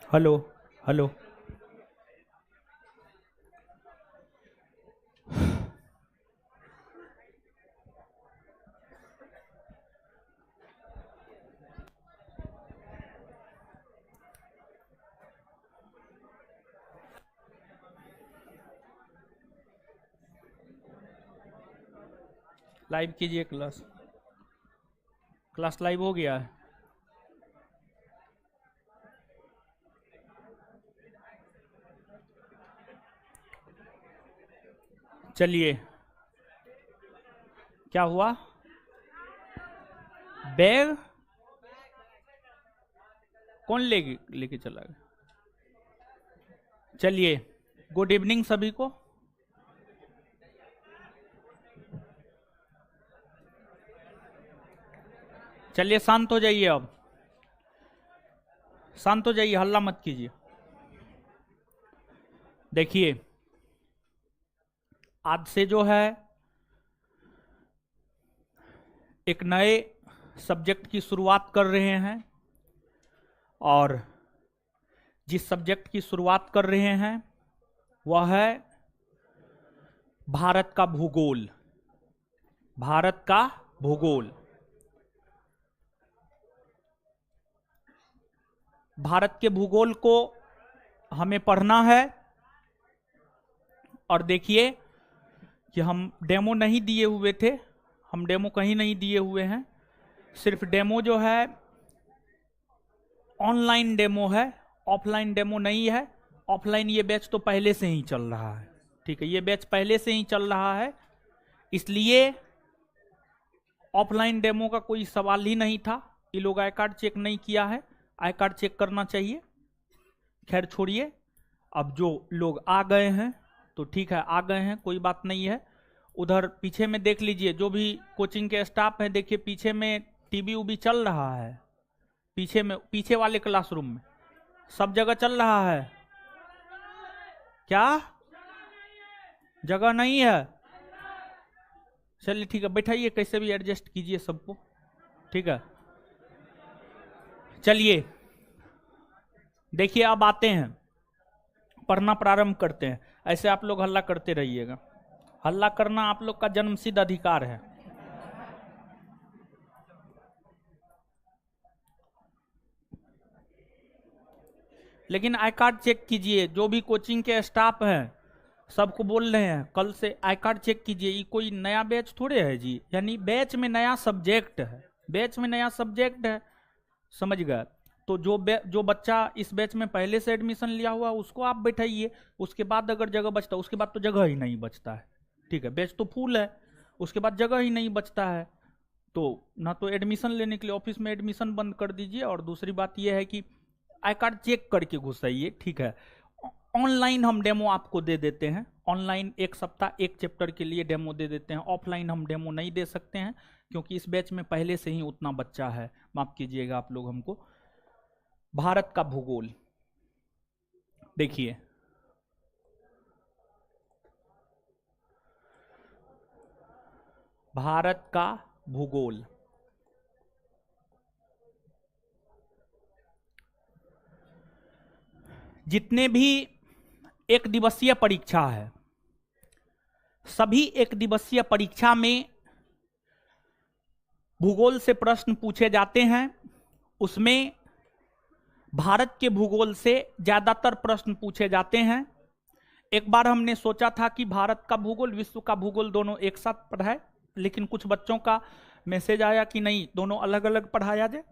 Hello. Hello. Live कीजिए class. Class live हो गया है। चलिए, क्या हुआ? बैग कौन लेके चला गया? चलिए, गुड इवनिंग सभी को। चलिए, शांत हो जाइए। अब शांत हो जाइए, हल्ला मत कीजिए। देखिए, आज से जो है एक नए सब्जेक्ट की शुरुआत कर रहे हैं, और जिस सब्जेक्ट की शुरुआत कर रहे हैं वह है भारत का भूगोल। भारत का भूगोल। भारत के भूगोल को हमें पढ़ना है। और देखिए कि हम डेमो नहीं दिए हुए थे, हम डेमो कहीं नहीं दिए हुए हैं। सिर्फ डेमो जो है ऑनलाइन डेमो है, ऑफलाइन डेमो नहीं है। ऑफलाइन ये बैच तो पहले से ही चल रहा है, ठीक है, ये बैच पहले से ही चल रहा है, इसलिए ऑफलाइन डेमो का कोई सवाल ही नहीं था। ये लोग आई कार्ड चेक नहीं किया है, आई कार्ड चेक करना चाहिए। खैर छोड़िए, अब जो लोग आ गए हैं तो ठीक है, आ गए हैं, कोई बात नहीं है। उधर पीछे में देख लीजिए, जो भी कोचिंग के स्टाफ है, देखिए पीछे में टीवी उबी चल रहा है। पीछे में, पीछे वाले क्लासरूम में सब जगह चल रहा है। क्या जगह नहीं है? चलिए ठीक है, बैठाइए, कैसे भी एडजस्ट कीजिए सबको, ठीक है। चलिए देखिए, अब आते हैं, पढ़ना प्रारंभ करते हैं। ऐसे आप लोग हल्ला करते रहिएगा, हल्ला करना आप लोग का जन्मसिद्ध अधिकार है। लेकिन आई कार्ड चेक कीजिए, जो भी कोचिंग के स्टाफ हैं सबको बोल रहे हैं कल से आई कार्ड चेक कीजिए। ये कोई नया बैच थोड़े है जी, यानी बैच में नया सब्जेक्ट है, बैच में नया सब्जेक्ट है, समझ गए? तो जो बच्चा इस बैच में पहले से एडमिशन लिया हुआ उसको आप बैठाइए। उसके बाद अगर जगह बचता है, उसके बाद तो जगह ही नहीं बचता है, ठीक है, बैच तो फुल है, उसके बाद जगह ही नहीं बचता है। तो ना तो एडमिशन लेने के लिए ऑफिस में एडमिशन बंद कर दीजिए, और दूसरी बात यह है कि आई कार्ड चेक करके घुसाइए, ठीक है। ऑनलाइन हम डेमो आपको दे देते हैं, ऑनलाइन एक सप्ताह एक चैप्टर के लिए डेमो दे देते हैं। ऑफलाइन हम डेमो नहीं दे सकते हैं, क्योंकि इस बैच में पहले से ही उतना बच्चा है, माफ कीजिएगा आप लोग हमको। भारत का भूगोल देखिए, भारत का भूगोल जितने भी एक दिवसीय परीक्षा है, सभी एक दिवसीय परीक्षा में भूगोल से प्रश्न पूछे जाते हैं। उसमें भारत के भूगोल से ज्यादातर प्रश्न पूछे जाते हैं। एक बार हमने सोचा था कि भारत का भूगोल, विश्व का भूगोल दोनों एक साथ पढ़ाए, लेकिन कुछ बच्चों का मैसेज आया कि नहीं, दोनों अलग अलग पढ़ाया जाए।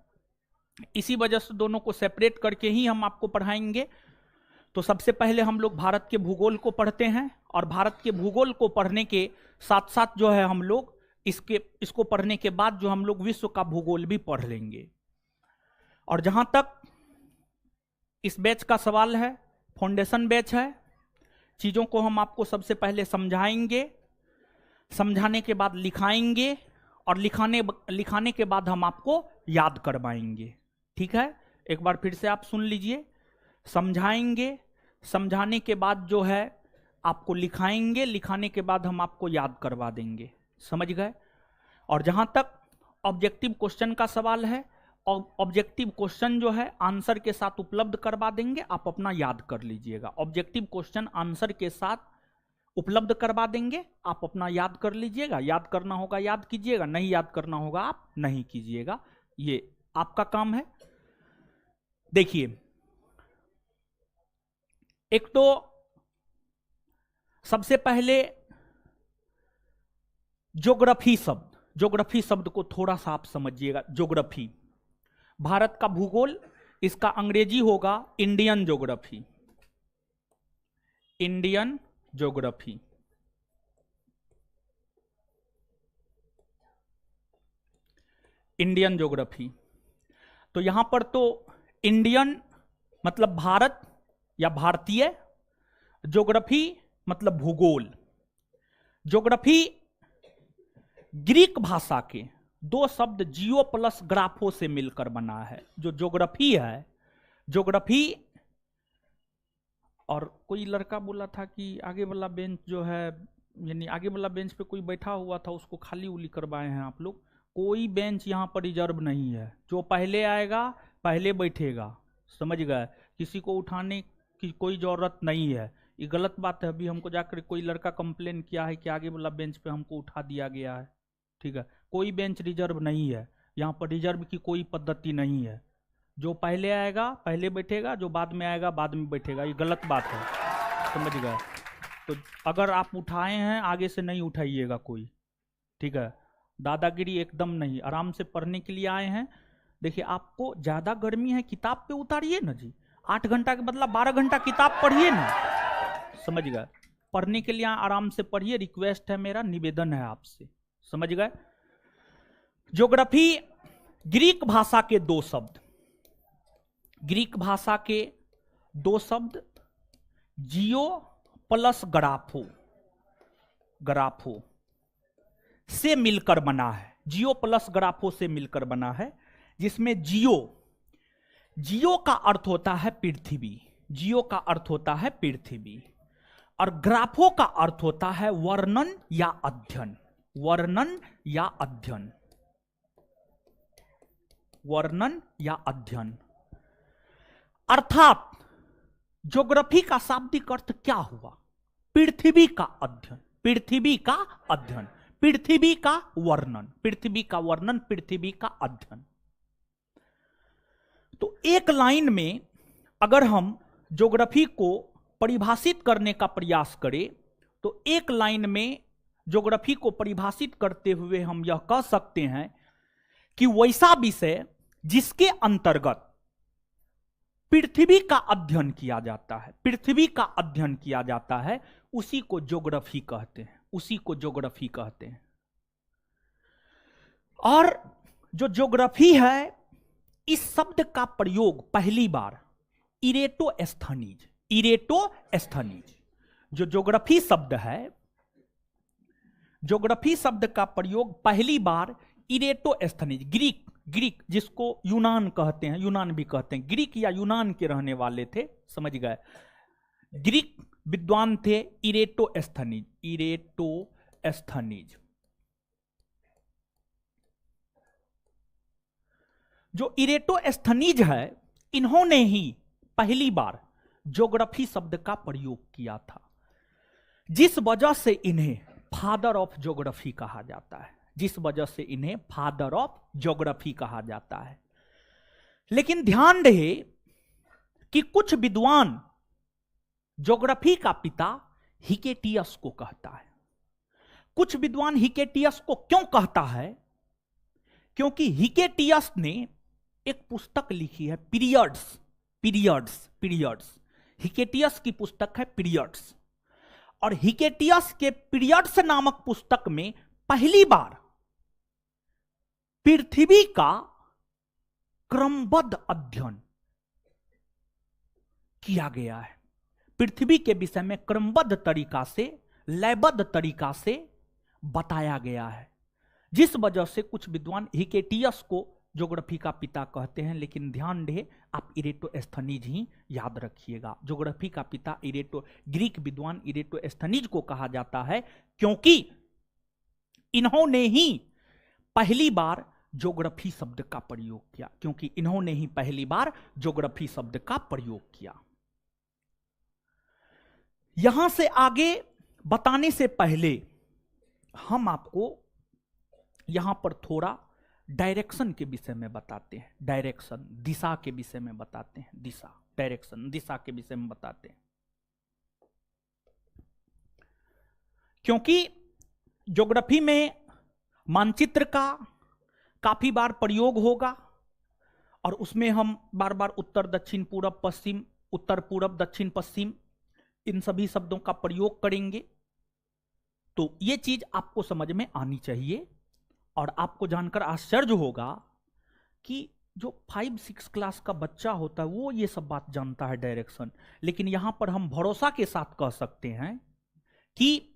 इसी वजह से दोनों को सेपरेट करके ही हम आपको पढ़ाएंगे। तो सबसे पहले हम लोग भारत के भूगोल को पढ़ते हैं, और भारत के भूगोल को पढ़ने के साथ साथ जो है हम लोग इसको पढ़ने के बाद जो हम लोग विश्व का भूगोल भी पढ़ लेंगे। और जहां तक इस बैच का सवाल है, फाउंडेशन बैच है, चीजों को हम आपको सबसे पहले समझाएंगे, समझाने के बाद लिखाएंगे, और लिखाने के बाद हम आपको याद करवाएंगे, ठीक है। एक बार फिर से आप सुन लीजिए, समझाएंगे, समझाने के बाद जो है आपको लिखाएंगे, लिखाने के बाद हम आपको याद करवा देंगे, समझ गए। और जहां तक ऑब्जेक्टिव क्वेश्चन का सवाल है, ऑब्जेक्टिव क्वेश्चन जो है आंसर के साथ उपलब्ध करवा देंगे, आप अपना याद कर लीजिएगा। ऑब्जेक्टिव क्वेश्चन आंसर के साथ उपलब्ध करवा देंगे, आप अपना याद कर लीजिएगा। याद करना होगा याद कीजिएगा, नहीं याद करना होगा आप नहीं कीजिएगा, ये आपका काम है। देखिए, एक तो सबसे पहले ज्योग्राफी शब्द को थोड़ा सा आप समझिएगा। ज्योग्राफी, भारत का भूगोल, इसका अंग्रेजी होगा Indian geography. Indian geography, Indian geography. तो यहां पर तो इंडियन मतलब भारत या भारतीय, ज्योग्राफी मतलब भूगोल। ज्योग्राफी ग्रीक भाषा के दो शब्द जियो प्लस ग्राफो से मिलकर बना है। जो ज्योग्राफी है, ज्योग्राफी, और कोई लड़का बोला था कि आगे वाला बेंच जो है, यानी आगे वाला बेंच पे कोई बैठा हुआ था, उसको खाली उली करवाए हैं आप लोग। कोई बेंच यहाँ पर रिजर्व नहीं है, जो पहले आएगा पहले बैठेगा, समझ गए। किसी को उठाने की कोई जरूरत नहीं है, ये गलत बात है। अभी हमको जाकर कोई लड़का कंप्लेन किया है कि आगे वाला बेंच पे हमको उठा दिया गया है, ठीक है। कोई बेंच रिजर्व नहीं है, यहाँ पर रिजर्व की कोई पद्धति नहीं है। जो पहले आएगा पहले बैठेगा, जो बाद में आएगा बाद में बैठेगा, ये गलत बात है, समझ गए। तो अगर आप उठाए हैं आगे से नहीं उठाइएगा कोई, ठीक है। दादागिरी एकदम नहीं, आराम से पढ़ने के लिए आए हैं। देखिए, आपको ज्यादा गर्मी है, किताब पे उतारिए ना जी, 8 घंटा के बदला 12 घंटा किताब पढ़िए ना, समझ गए। पढ़ने के लिए आराम से पढ़िए, रिक्वेस्ट है मेरा, निवेदन है आपसे, समझ गए। ज्योग्राफी ग्रीक भाषा के दो शब्द, ग्रीक भाषा के दो शब्द जियो प्लस ग्राफो, ग्राफो से मिलकर बना है। जियो प्लस ग्राफो से मिलकर बना है, जिसमें जियो, जियो का अर्थ होता है पृथ्वी, जियो का अर्थ होता है पृथ्वी, और ग्राफो का अर्थ होता है वर्णन या अध्ययन, वर्णन या अध्ययन, वर्णन या अध्ययन। अर्थात ज्योग्राफी का शाब्दिक अर्थ क्या हुआ? पृथ्वी का अध्ययन, पृथ्वी का अध्ययन, पृथ्वी का वर्णन, पृथ्वी का वर्णन, पृथ्वी का अध्ययन। तो एक लाइन में अगर हम ज्योग्राफी को परिभाषित करने का प्रयास करें, तो एक लाइन में ज्योग्राफी को परिभाषित करते हुए हम यह कह सकते हैं कि वैसा विषय जिसके अंतर्गत पृथ्वी का अध्ययन किया जाता है, पृथ्वी का अध्ययन किया जाता है, उसी को ज्योग्राफी कहते हैं, उसी को ज्योग्राफी कहते हैं। और जो ज्योग्राफी है, इस शब्द का प्रयोग पहली बार इरेटोस्थनीज, इरेटोस्थनीज, जो ज्योग्राफी शब्द है, ज्योग्राफी शब्द का प्रयोग पहली बार इरेटोस्थनीज, ग्रीक, ग्रीक जिसको यूनान कहते हैं, यूनान भी कहते हैं, ग्रीक या यूनान के रहने वाले थे, समझ गए। ग्रीक विद्वान थे इरेटोस्थनीज, इरेटोस्थनीज। जो इरेटोस्थनीज है, इन्होंने ही पहली बार ज्योग्राफी शब्द का प्रयोग किया था, जिस वजह से इन्हें फादर ऑफ ज्योग्राफी कहा जाता है, जिस वजह से इन्हें फादर ऑफ ज्योग्राफी कहा जाता है। लेकिन ध्यान रहे कि कुछ विद्वान ज्योग्राफी का पिता हिकेटियस को कहता है। कुछ विद्वान हिकेटियस को क्यों कहता है? क्योंकि हिकेटियस ने एक पुस्तक लिखी है, पीरियड्स, पीरियड्स, पीरियड्स। हिकेटियस की पुस्तक है पीरियड्स, और हिकेटियस के पीरियड्स नामक पुस्तक में पहली बार पृथ्वी का क्रमबद्ध अध्ययन किया गया है। पृथ्वी के विषय में क्रमबद्ध तरीका से, लयबद्ध तरीका से बताया गया है, जिस वजह से कुछ विद्वान हिकेटियस को ज्योग्राफी का पिता कहते हैं। लेकिन ध्यान रहे, आप इरेटोस्थनीज ही याद रखिएगा। ज्योग्राफी का पिता ग्रीक विद्वान इरेटोस्थनीज को कहा जाता है, क्योंकि इन्होंने ही पहली बार ज्योग्राफी शब्द का प्रयोग किया, क्योंकि इन्होंने ही पहली बार ज्योग्राफी शब्द का प्रयोग किया। यहां से आगे बताने से पहले हम आपको यहां पर थोड़ा डायरेक्शन के विषय में बताते हैं। डायरेक्शन, दिशा के विषय में बताते हैं। दिशा, डायरेक्शन, दिशा के विषय में बताते हैं। क्योंकि ज्योग्राफी में मानचित्र का काफी बार प्रयोग होगा और उसमें हम बार बार उत्तर, दक्षिण, पूरब, पश्चिम, उत्तर, पूरब, दक्षिण, पश्चिम, इन सभी शब्दों का प्रयोग करेंगे। तो ये चीज आपको समझ में आनी चाहिए और आपको जानकर आश्चर्य होगा कि जो 5-6 क्लास का बच्चा होता है वो ये सब बात जानता है डायरेक्शन, लेकिन यहां पर हम भरोसा के साथ कह सकते हैं कि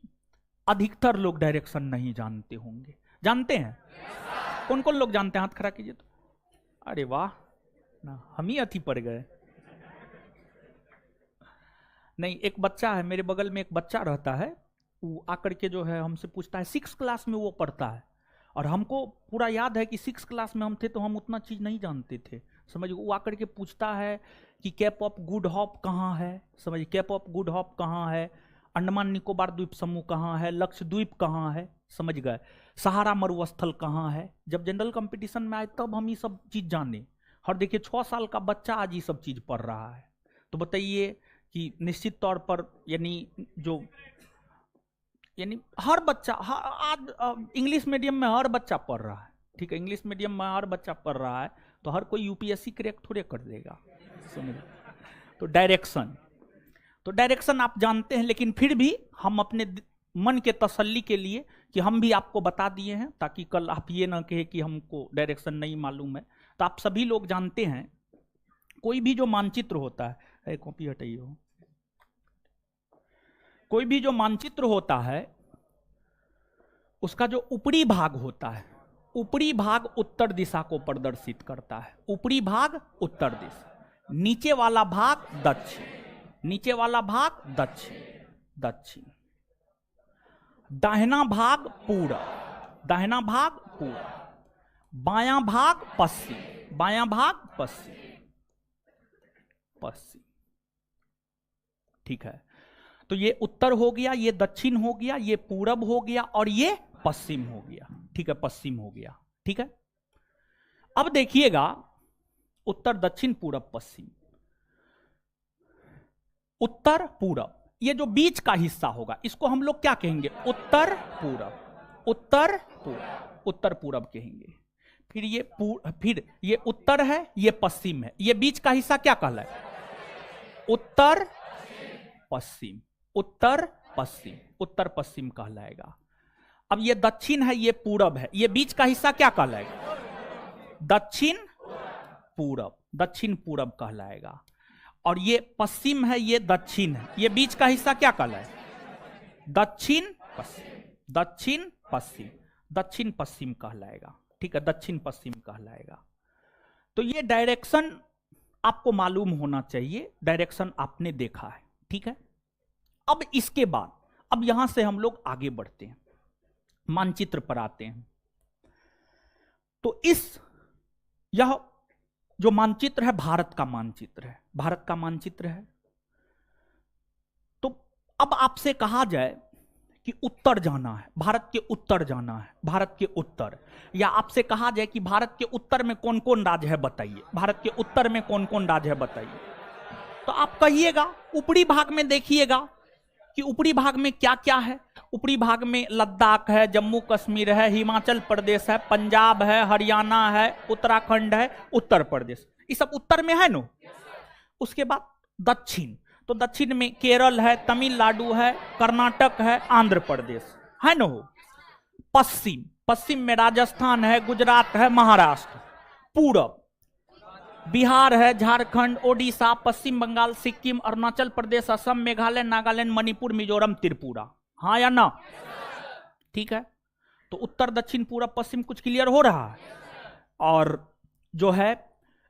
अधिकतर लोग डायरेक्शन नहीं जानते होंगे। जानते हैं? कौन कौन लोग जानते हैं? हाथ खड़ा कीजिए तो। अरे वाह, ना हम ही अति पड़ गए। नहीं, एक बच्चा है मेरे बगल में, एक बच्चा रहता है, वो आकर के जो है हमसे पूछता है, 6 क्लास में वो पढ़ता है और हमको पूरा याद है कि 6 क्लास में हम थे तो हम उतना चीज नहीं जानते थे। समझिए, वो आकर के पूछता है कि कैप ऑफ गुड होप कहाँ है। समझिए, कैप ऑफ गुड होप कहाँ है, अंडमान निकोबार द्वीप समूह कहाँ है, लक्षद्वीप कहाँ है, समझ गए, सहारा मरुस्थल कहाँ है। जब जनरल कंपटीशन में आए तब हम ये सब चीज जाने। और देखिए 6 साल का बच्चा आज ये सब चीज पढ़ रहा है। तो बताइए कि निश्चित तौर पर यानी हर बच्चा आज इंग्लिश मीडियम में हर बच्चा पढ़ रहा है। ठीक है, इंग्लिश मीडियम में हर बच्चा पढ़ रहा है, तो हर कोई यूपीएससी क्रैक थोड़े कर देगा। समझ। तो डायरेक्शन आप जानते हैं, लेकिन फिर भी हम अपने मन के तसल्ली के लिए कि हम भी आपको बता दिए हैं, ताकि कल आप ये ना कहे कि हमको डायरेक्शन नहीं मालूम है। तो आप सभी लोग जानते हैं, कोई भी जो मानचित्र होता है, कॉपी हटाइए हो, कोई भी जो मानचित्र होता है उसका जो ऊपरी भाग होता है, ऊपरी भाग उत्तर दिशा को प्रदर्शित करता है। ऊपरी भाग उत्तर दिशा, नीचे वाला भाग दक्षिण, नीचे वाला भाग दक्षिण, दाहिना भाग पूरब, दाहिना भाग पूरब, बायां भाग पश्चिम, बायां भाग पश्चिम। ठीक है, तो ये उत्तर हो गया, ये दक्षिण हो गया, ये पूरब हो गया और ये पश्चिम हो गया। ठीक है, पश्चिम हो गया। ठीक है, अब देखिएगा उत्तर, दक्षिण, पूरब, पश्चिम, उत्तर, पूरब, ये जो बीच का हिस्सा होगा इसको हम लोग क्या कहेंगे? उत्तर पूरब, उत्तर पूरब, उत्तर पूरब कहेंगे। फिर ये उत्तर है, ये पश्चिम है, ये बीच का हिस्सा क्या कहलाए? उत्तर पश्चिम, उत्तर पश्चिम, उत्तर पश्चिम कहलाएगा। अब ये दक्षिण है, ये पूरब है, ये बीच का हिस्सा क्या कहलाएगा? दक्षिण पूरब, दक्षिण पूरब कहलाएगा। और ये पश्चिम है, ये दक्षिण है, ये बीच का हिस्सा क्या कहलाएगा? दक्षिण पश्चिम, दक्षिण पश्चिम, दक्षिण पश्चिम कहलाएगा। ठीक है, दक्षिण पश्चिम कहलाएगा। तो ये डायरेक्शन आपको मालूम होना चाहिए, डायरेक्शन आपने देखा है। ठीक है, अब इसके बाद अब यहां से हम लोग आगे बढ़ते हैं, मानचित्र पर आते हैं। तो यह जो मानचित्र है भारत का मानचित्र है, भारत का मानचित्र है। तो अब आपसे कहा जाए कि उत्तर जाना है, भारत के उत्तर जाना है, भारत के उत्तर, या आपसे कहा जाए कि भारत के उत्तर में कौन कौन राज्य है बताइए, भारत के उत्तर में कौन कौन राज्य है बताइए, तो आप कहिएगा ऊपरी भाग में देखिएगा कि ऊपरी भाग में क्या क्या है। ऊपरी भाग में लद्दाख है, जम्मू कश्मीर है, हिमाचल प्रदेश है, पंजाब है, हरियाणा है, उत्तराखंड है, उत्तर प्रदेश, ये सब उत्तर में है नो। उसके बाद दक्षिण, तो दक्षिण में केरल है, तमिलनाडु है, कर्नाटक है, आंध्र प्रदेश है नो। पश्चिम, पश्चिम में राजस्थान है, गुजरात है, महाराष्ट्र। पूरब बिहार है, झारखंड, ओडिशा, पश्चिम बंगाल, सिक्किम, अरुणाचल प्रदेश, असम, मेघालय, नागालैंड, मणिपुर, मिजोरम, त्रिपुरा। हाँ या ना? ठीक है, तो उत्तर, दक्षिण, पूरब, पश्चिम कुछ क्लियर हो रहा है। और जो है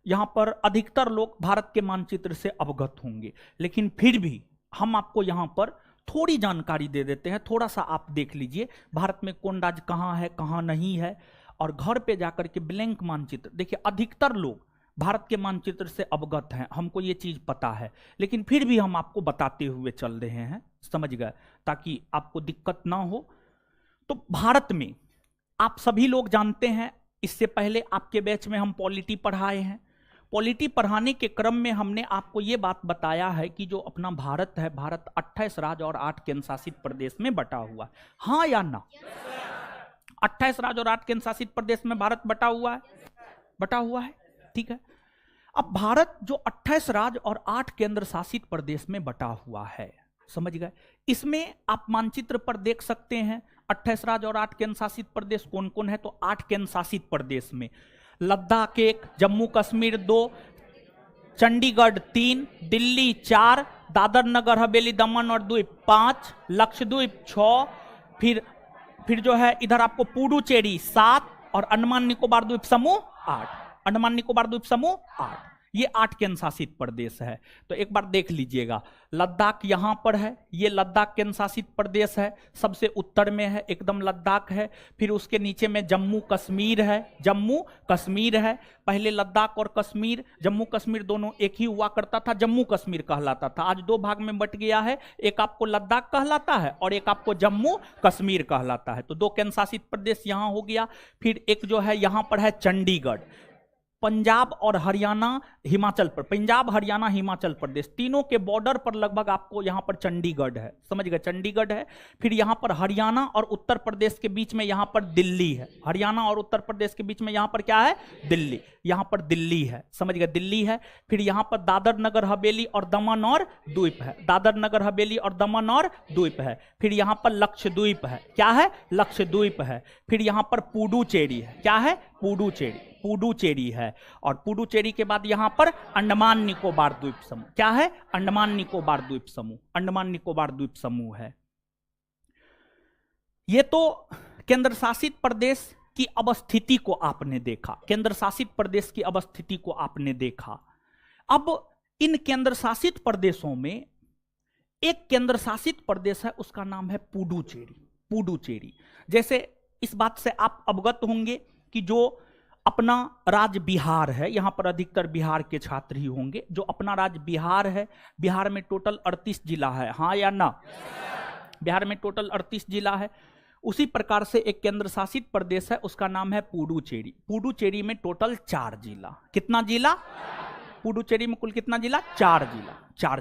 यहां पर अधिकतर लोग भारत के मानचित्र से अवगत होंगे, लेकिन फिर भी हम आपको यहां पर थोड़ी जानकारी दे देते हैं। थोड़ा सा आप देख लीजिए भारत में कौन राज्य कहां है, कहां नहीं है, और घर पे जाकर के ब्लैंक मानचित्र, देखिए अधिकतर लोग भारत के मानचित्र से अवगत हैं, हमको ये चीज पता है, लेकिन फिर भी हम आपको बताते हुए चल रहे हैं, समझ गए, ताकि आपको दिक्कत ना हो। तो भारत में आप सभी लोग जानते हैं, इससे पहले आपके बैच में हम पॉलिटी पढ़ाए हैं। पॉलिटी पढ़ाने के क्रम में हमने आपको ये बात बताया है कि जो अपना भारत है, भारत 28 राज्य और 8 केंद्र शासित प्रदेश में बटा हुआ है, हाँ या ना? 28 राज्य और 8 केंद्र शासित प्रदेश में भारत बटा हुआ है, ठीक है। अब भारत जो 28 राज्य और 8 केंद्र शासित प्रदेश में बटा हुआ है, समझ गए, इसमें आप मानचित्र पर देख सकते हैं 28 राज्य और 8 केंद्र शासित प्रदेश कौन कौन है। तो 8 केंद्र शासित प्रदेश में लद्दाख 1, जम्मू कश्मीर 2, चंडीगढ़ 3, दिल्ली 4, दादर नगर हवेली दमन और द्वीप 5, लक्षद्वीप 6, फिर जो है इधर आपको पुडुचेरी 7 और अंडमान निकोबार द्वीप समूह 8, अंडमान निकोबार द्वीप समूह 8, ये 8 केंद्र शासित प्रदेश है। तो एक बार देख लीजिएगा, लद्दाख यहां पर है, ये लद्दाख केंद्र शासित प्रदेश है, सबसे उत्तर में है एकदम लद्दाख है। फिर उसके नीचे में जम्मू कश्मीर है, पहले लद्दाख और कश्मीर, जम्मू कश्मीर दोनों एक ही हुआ करता था, जम्मू कश्मीर कहलाता था, आज 2 भाग में बट गया है, एक आपको लद्दाख कहलाता है और एक आपको जम्मू कश्मीर कहलाता है। तो 2 केंद्र शासित प्रदेश यहां हो गया। फिर एक जो है यहां पर है चंडीगढ़, पंजाब और हरियाणा हिमाचल प्रदेश तीनों के बॉर्डर पर लगभग आपको यहां पर चंडीगढ़ है, समझ गए, चंडीगढ़ है। फिर यहां पर हरियाणा और उत्तर प्रदेश के बीच में यहां पर दिल्ली है, हरियाणा और उत्तर प्रदेश के बीच में यहां पर क्या है, दिल्ली, यहां पर दिल्ली है, समझ गए, दिल्ली है। फिर यहां पर दादर नगर हवेली और दमन और द्वीप है, दादर नगर हवेली और दमन और द्वीप है। फिर यहां पर लक्षद्वीप है, क्या है, लक्षद्वीप है। फिर यहां पर पुडुचेरी है, क्या है, पुडुचेरी है। और पुडुचेरी के बाद यहां पर अंडमान निकोबार द्वीप समूह, क्या है, अंडमान निकोबार द्वीप समूह है। ये तो केंद्र शासित प्रदेश की अवस्थिति को आपने देखा, केंद्र शासित प्रदेश की अवस्थिति को आपने देखा। अब इन केंद्र शासित प्रदेशों में एक केंद्र शासित प्रदेश है, उसका नाम है पुडुचेरी। जैसे इस बात से आप अवगत होंगे कि जो अपना राज्य बिहार है, यहां पर अधिकतर बिहार के छात्र ही होंगे, जो अपना राज्य बिहार है, बिहार में टोटल 38 जिला है, हाँ या ना? बिहार में टोटल 38 जिला है। उसी प्रकार से एक केंद्र शासित प्रदेश है, उसका नाम है पुडुचेरी में टोटल 4 जिला। कितना जिला? पुडुचेरी में कुल कितना जिला? 4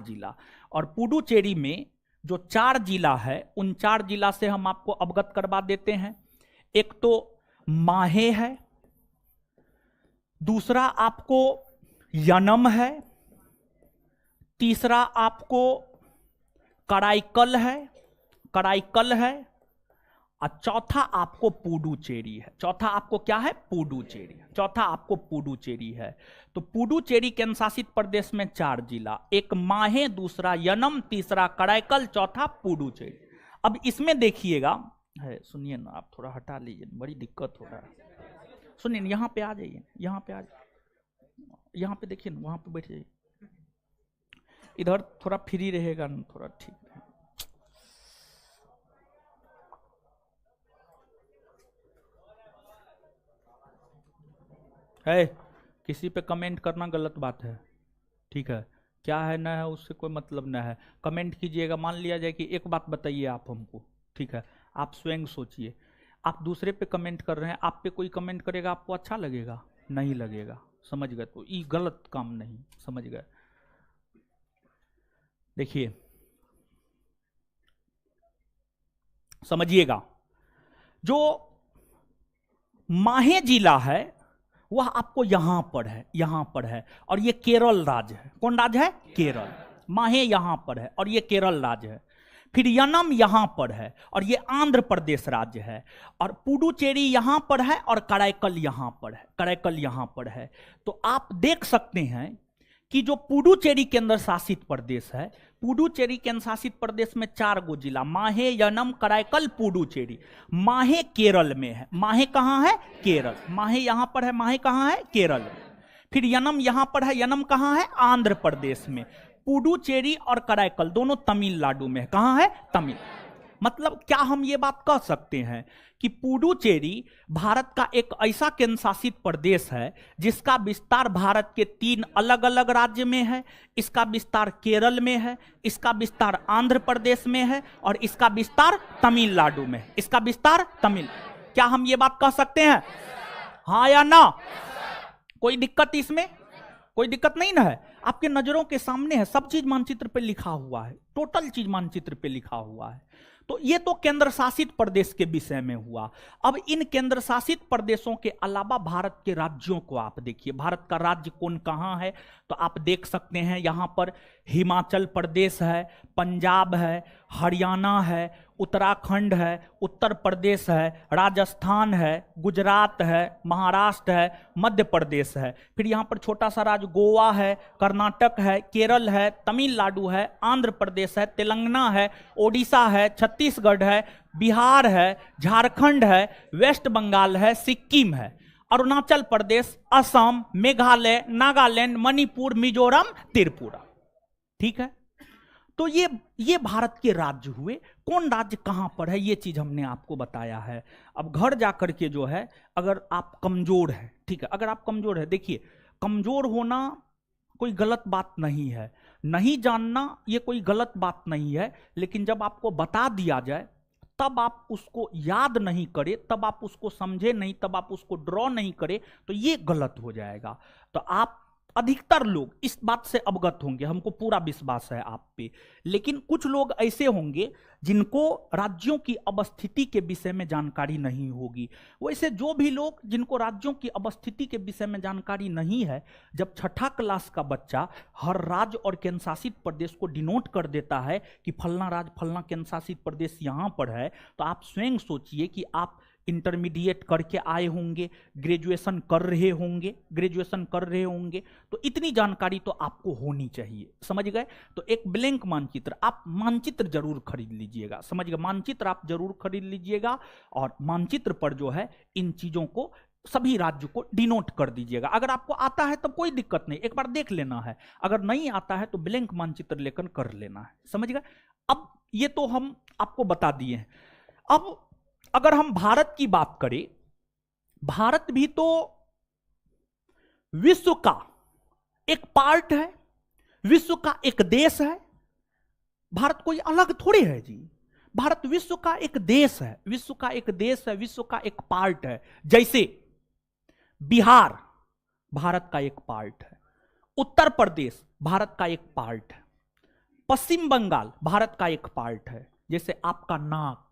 जिला। और पुडुचेरी में जो 4 जिला है, उन 4 जिला से हम आपको अवगत करवा देते हैं। एक तो माहे है, दूसरा आपको यनम है, तीसरा आपको कराईकल है, और चौथा आपको पुडुचेरी है। चौथा आपको क्या है? पुडुचेरी है। तो पुडुचेरी केंद्र शासित प्रदेश में 4 जिला, एक माहे, दूसरा यनम, तीसरा कराईकल, चौथा पुडुचेरी। अब इसमें देखिएगा, है सुनिए ना, आप थोड़ा हटा लीजिए, बड़ी दिक्कत हो रहा है। सुनिए, यहाँ पे आ जाइए, यहाँ पे देखिए ना, वहां पे बैठ जाइए, इधर थोड़ा फ्री रहेगा ना, थोड़ा ठीक है। किसी पे कमेंट करना गलत बात है, ठीक है, क्या है ना है उससे कोई मतलब ना है। कमेंट कीजिएगा, मान लिया जाए कि एक बात बताइए आप हमको, ठीक है, आप स्वयं सोचिए, आप दूसरे पे कमेंट कर रहे हैं, आप पे कोई कमेंट करेगा, आपको अच्छा लगेगा? नहीं लगेगा, समझ गए? तो ये गलत काम नहीं, समझ गए? देखिए समझिएगा, जो माहे जिला है वह आपको यहां पर है, और ये केरल राज्य है। कौन राज्य है? केरल। माहे यहां पर है और ये केरल राज्य है। फिर यनम यहां पर है और ये आंध्र प्रदेश राज्य है, और पुडुचेरी यहां पर है और कराईकल यहां पर है। तो आप देख सकते हैं कि जो पुडुचेरी केंद्र शासित प्रदेश है, पुडुचेरी केंद्र शासित प्रदेश में 4 गो जिला, माहे, यनम, कराईकल, पुडुचेरी। माहे केरल में है। माहे कहां है? केरल। माहे यहां पर है, माहे कहां है? केरल में। फिर यनम यहां पर है, यनम कहां है? आंध्र प्रदेश में। पुडुचेरी और कराईकल दोनों तमिलनाडु में है। कहां है? तमिल। मतलब क्या हम ये बात कह सकते हैं कि पुडुचेरी भारत का एक ऐसा केंद्र शासित प्रदेश है जिसका विस्तार भारत के 3 अलग अलग राज्य में है, इसका विस्तार केरल में है, इसका विस्तार आंध्र प्रदेश में है और इसका विस्तार तमिलनाडु में है। इसका विस्तार क्या हम ये बात कह सकते हैं? हाँ या ना? कोई दिक्कत इसमें? कोई दिक्कत नहीं ना है? आपके नजरों के सामने है, सब चीज मानचित्र पे लिखा हुआ है, टोटल चीज मानचित्र पे लिखा हुआ है। तो ये तो केंद्र शासित प्रदेश के विषय में हुआ। अब इन केंद्र शासित प्रदेशों के अलावा भारत के राज्यों को आप देखिए, भारत का राज्य कौन कहाँ है, तो आप देख सकते हैं यहां पर हिमाचल प्रदेश है, पंजाब है, हरियाणा है, उत्तराखंड है, उत्तर प्रदेश है, राजस्थान है, गुजरात है, महाराष्ट्र है, मध्य प्रदेश है। फिर यहाँ पर छोटा सा राज्य गोवा है, कर्नाटक है, केरल है, तमिलनाडु है, आंध्र प्रदेश है, तेलंगाना है, ओडिशा है, छत्तीसगढ़ है, बिहार है, झारखंड है, वेस्ट बंगाल है, सिक्किम है, अरुणाचल प्रदेश, असम, मेघालय, नागालैंड, मणिपुर, मिजोरम, त्रिपुरा। ठीक है, तो ये भारत के राज्य हुए। कौन राज्य कहां पर है ये चीज हमने आपको बताया है। अब घर जाकर के जो है, अगर आप कमजोर है, ठीक है, अगर आप कमजोर है, देखिए कमजोर होना कोई गलत बात नहीं है, नहीं जानना ये कोई गलत बात नहीं है, लेकिन जब आपको बता दिया जाए तब आप उसको याद नहीं करें, तब आप उसको समझे नहीं, तब आप उसको ड्रॉ नहीं करें, तो ये गलत हो जाएगा। तो आप अधिकतर लोग इस बात से अवगत होंगे, हमको पूरा विश्वास है आप पे। लेकिन कुछ लोग ऐसे होंगे जिनको राज्यों की अवस्थिति के विषय में जानकारी नहीं होगी। वैसे जो भी लोग जिनको राज्यों की अवस्थिति के विषय में जानकारी नहीं है, जब छठा क्लास का बच्चा हर राज्य और केंद्र शासित प्रदेश को डिनोट कर देता है कि फलना राज्य फलना केंद्र शासित प्रदेश यहाँ पर है, तो आप स्वयं सोचिए कि आप इंटरमीडिएट करके आए होंगे, ग्रेजुएशन कर रहे होंगे, तो इतनी जानकारी तो आपको होनी चाहिए। समझ गए? तो एक ब्लैंक मानचित्र, आप मानचित्र जरूर खरीद लीजिएगा, समझ गए? मानचित्र आप जरूर खरीद लीजिएगा और मानचित्र पर जो है इन चीजों को, सभी राज्य को डिनोट कर दीजिएगा। अगर आपको आता है तब कोई दिक्कत नहीं, एक बार देख लेना है, अगर नहीं आता है तो ब्लैंक मानचित्र लेकर कर लेना है। समझ गए? अब ये तो हम आपको बता दिए हैं। अब अगर हम भारत की बात करें, भारत भी तो विश्व का एक पार्ट है, विश्व का एक देश है। भारत कोई अलग थोड़ी है जी, भारत विश्व का एक देश है, विश्व का एक देश है, विश्व का एक पार्ट है। जैसे बिहार भारत का एक पार्ट है, उत्तर प्रदेश भारत का एक पार्ट है, पश्चिम बंगाल भारत का एक पार्ट है। जैसे आपका नाक,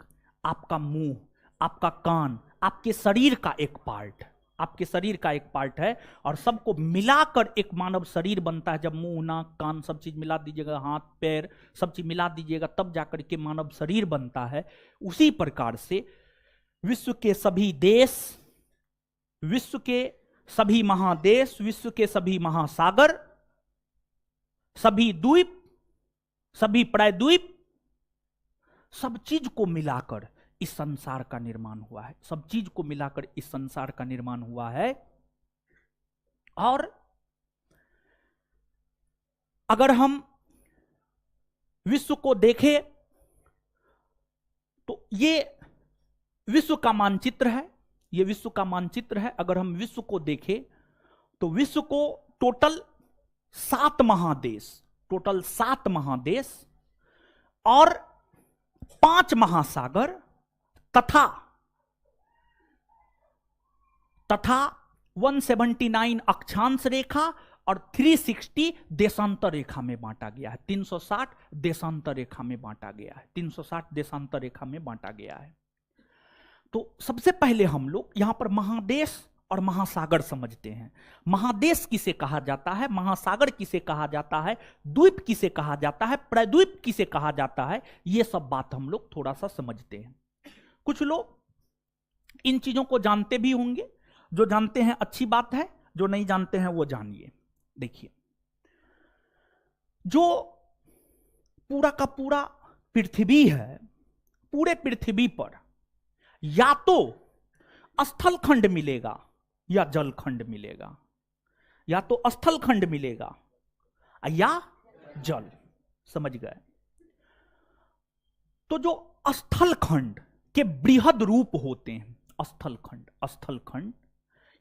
आपका मुंह, आपका कान, आपके शरीर का एक पार्ट, आपके शरीर का एक पार्ट है, और सबको मिलाकर एक मानव शरीर बनता है। जब मुंह, नाक, कान सब चीज मिला दीजिएगा, हाथ पैर सब चीज मिला दीजिएगा, तब जाकर के मानव शरीर बनता है। उसी प्रकार से विश्व के सभी देश, विश्व के सभी महादेश, विश्व के सभी महासागर, सभी द्वीप, सभी प्रायद्वीप, सब चीज को मिलाकर इस संसार का निर्माण हुआ है, सब चीज को मिलाकर इस संसार का निर्माण हुआ है। और अगर हम विश्व को देखें तो ये विश्व का मानचित्र है, ये विश्व का मानचित्र है। अगर हम विश्व को देखें तो विश्व को टोटल 7 महादेश, टोटल 7 महादेश और 5 महासागर तथा 179 अक्षांश रेखा और 360 देशांतर रेखा में बांटा गया है। 360 देशांतर रेखा में बांटा गया है, 360 देशांतर रेखा में बांटा गया है। तो सबसे पहले हम लोग यहां पर महादेश और महासागर समझते हैं। महादेश किसे कहा जाता है, महासागर किसे कहा जाता है, द्वीप किसे कहा जाता है, प्रायद्वीप किसे कहा जाता है, ये सब बात हम लोग थोड़ा सा समझते हैं। कुछ लोग इन चीजों को जानते भी होंगे, जो जानते हैं अच्छी बात है, जो नहीं जानते हैं वो जानिए। देखिए, जो पूरा का पूरा पृथ्वी है, पूरे पृथ्वी पर या तो स्थल खंड मिलेगा या जल खंड मिलेगा, या तो स्थल खंड मिलेगा या जल। समझ गए? तो जो स्थल खंड के बृहद रूप होते हैं। स्थल खंड, स्थल खंड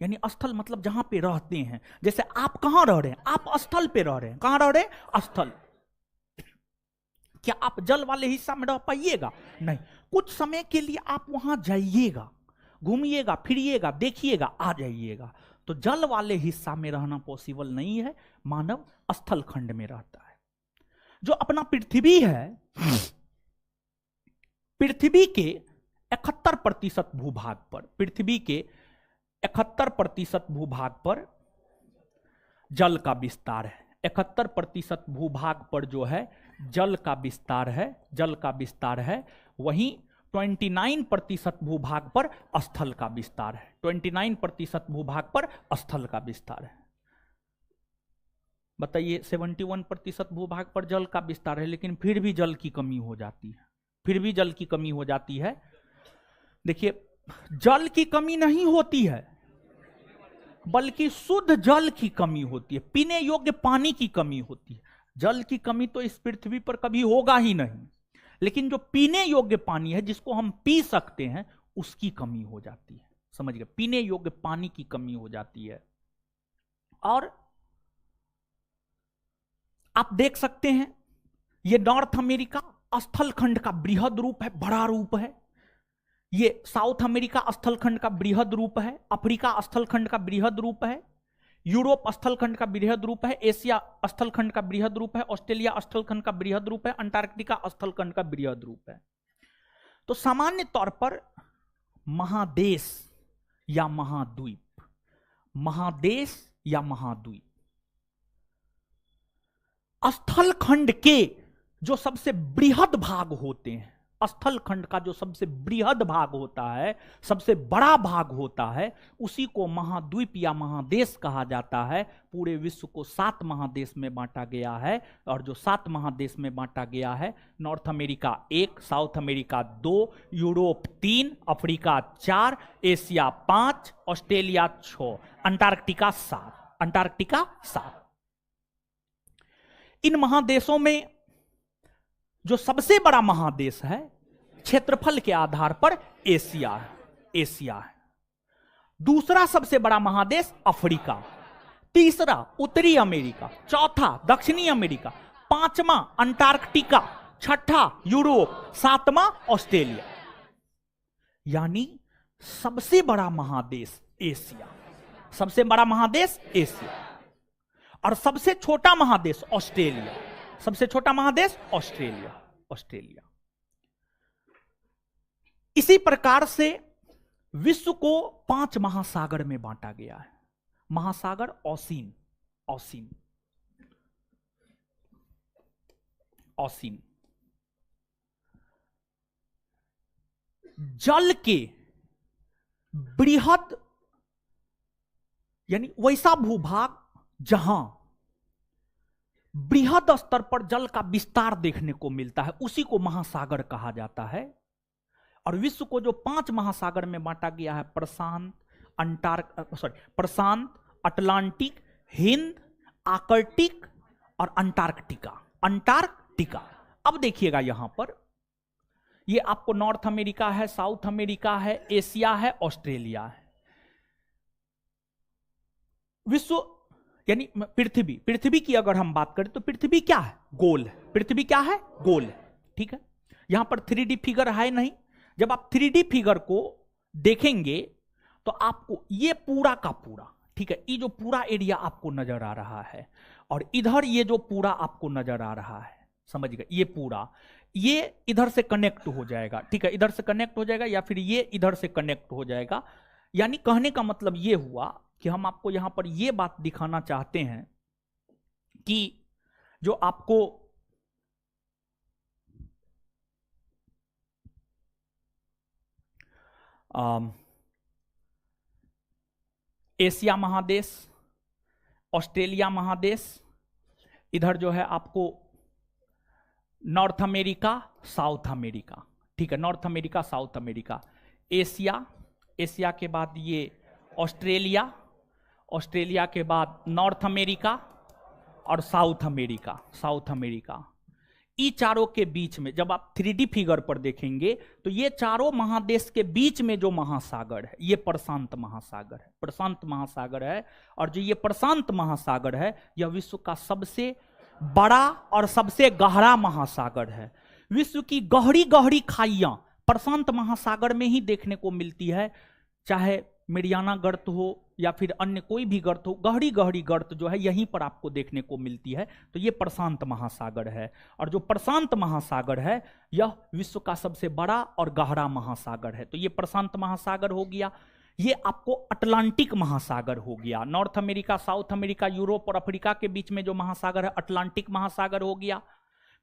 यानी स्थल मतलब जहां पे रहते हैं। जैसे आप कहां रह रहे हैं? आप स्थल पे रह रहे हैं। कहां रह रहे हैं? स्थल। क्या आप जल वाले हिस्सा में रह पाइएगा? नहीं। कुछ समय के लिए आप वहां जाइएगा, घूमिएगा, फिरिएगा, देखिएगा, आ जाइएगा। तो जल वाले हिस्सा में रहना पॉसिबल नहीं है, मानव स्थल खंड में रहता है। जो अपना पृथ्वी है, पृथ्वी के 71% भूभाग पर, पृथ्वी के 71% भूभाग पर जल का विस्तार है। 71% भूभाग पर जो है जल का विस्तार है, जल का विस्तार है। वहीं 29% भूभाग पर स्थल का विस्तार है। 29% भूभाग पर स्थल का विस्तार है। बताइए, 71% भूभाग पर जल का विस्तार है, लेकिन फिर भी जल की कमी हो जाती है। फिर भी जल की कमी हो जाती है। देखिए, जल की कमी नहीं होती है, बल्कि शुद्ध जल की कमी होती है, पीने योग्य पानी की कमी होती है। जल की कमी तो इस पृथ्वी पर कभी होगा ही नहीं, लेकिन जो पीने योग्य पानी है, जिसको हम पी सकते हैं, उसकी कमी हो जाती है। समझ गए? पीने योग्य पानी की कमी हो जाती है। और आप देख सकते हैं, ये नॉर्थ अमेरिका स्थल खंड का बृहद रूप है, बड़ा रूप है। ये साउथ अमेरिका स्थल खंड का बृहद रूप है। अफ्रीका स्थल खंड का बृहद रूप है। यूरोप स्थल खंड का बृहद रूप है। एशिया स्थल खंड का बृहद रूप है। ऑस्ट्रेलिया स्थल खंड का बृहद रूप है। अंटार्कटिका स्थल खंड का बृहद रूप है। तो सामान्य तौर पर महादेश या महाद्वीप, महादेश या महाद्वीप, स्थल खंड के जो सबसे बृहद भाग होते हैं, स्थल खंड का जो सबसे बृहद भाग होता है, सबसे बड़ा भाग होता है, उसी को महाद्वीप या महादेश कहा जाता है। पूरे विश्व को 7 महादेश में बांटा गया है, और जो 7 महादेश में बांटा गया है, north America 1, south America 2, Europe 3, Africa 4, Asia 5, Australia 6, Antarctica 7, Antarctica 7। इन महादेशों में जो सबसे बड़ा महादेश है क्षेत्रफल के आधार पर एशिया है, एशिया है। दूसरा सबसे बड़ा महादेश अफ्रीका, तीसरा उत्तरी अमेरिका, चौथा दक्षिणी अमेरिका, पांचवा अंटार्कटिका, छठा यूरोप, सातवां ऑस्ट्रेलिया। यानी सबसे बड़ा महादेश एशिया, सबसे बड़ा महादेश एशिया, और सबसे छोटा महादेश ऑस्ट्रेलिया, सबसे छोटा महादेश ऑस्ट्रेलिया, ऑस्ट्रेलिया। इसी प्रकार से विश्व को 5 महासागर में बांटा गया है। महासागर ओशिन, ओशिन, ओशिन। जल के बृहद यानी वैसा भूभाग जहां बृहद स्तर पर जल का विस्तार देखने को मिलता है, उसी को महासागर कहा जाता है। और विश्व को जो 5 महासागर में बांटा गया है, प्रशांत, प्रशांत, अटलांटिक, हिंद, आर्कटिक और अंटार्कटिका, अंटार्कटिका। अब देखिएगा यहां पर, ये आपको नॉर्थ अमेरिका है, साउथ अमेरिका है, एशिया है, ऑस्ट्रेलिया है। विश्व यानी पृथ्वी, पृथ्वी की अगर हम बात करें तो पृथ्वी क्या है? गोल है। पृथ्वी क्या है? गोल है। ठीक है, यहां पर 3D फिगर है नहीं। जब आप 3D फिगर को देखेंगे तो आपको ये पूरा का पूरा, ठीक है, ये जो पूरा एरिया आपको नजर आ रहा है, और इधर ये जो पूरा आपको नजर आ रहा है, समझ गए, ये पूरा, ये इधर से कनेक्ट हो जाएगा। ठीक है, इधर से कनेक्ट हो जाएगा, या फिर ये इधर से कनेक्ट हो जाएगा। यानी कहने का मतलब ये हुआ कि हम आपको यहां पर यह बात दिखाना चाहते हैं कि जो आपको एशिया महादेश, ऑस्ट्रेलिया महादेश, इधर जो है आपको नॉर्थ अमेरिका, साउथ अमेरिका, ठीक है, north America, south America, Asia, Asia के बाद ये ऑस्ट्रेलिया, ऑस्ट्रेलिया के बाद नॉर्थ अमेरिका और साउथ अमेरिका, साउथ अमेरिका। ई चारों के बीच में जब आप 3D फिगर पर देखेंगे तो ये चारों महादेश के बीच में जो महासागर है ये प्रशांत महासागर है, प्रशांत महासागर है। और जो ये प्रशांत महासागर है यह विश्व का सबसे बड़ा और सबसे गहरा महासागर है। विश्व की गहरी गहरी खाइयां प्रशांत महासागर में ही देखने को मिलती है, चाहे मेरियाना गर्त हो या फिर अन्य कोई भी गर्त हो, गहरी गहरी गर्त जो है यहीं पर आपको देखने को मिलती है। तो ये प्रशांत महासागर है, और जो प्रशांत महासागर है यह विश्व का सबसे बड़ा और गहरा महासागर है। तो ये प्रशांत महासागर हो गया। ये आपको अटलांटिक महासागर हो गया। North America, south America, Europe और अफ्रीका के बीच में जो महासागर है अटलांटिक महासागर हो गया।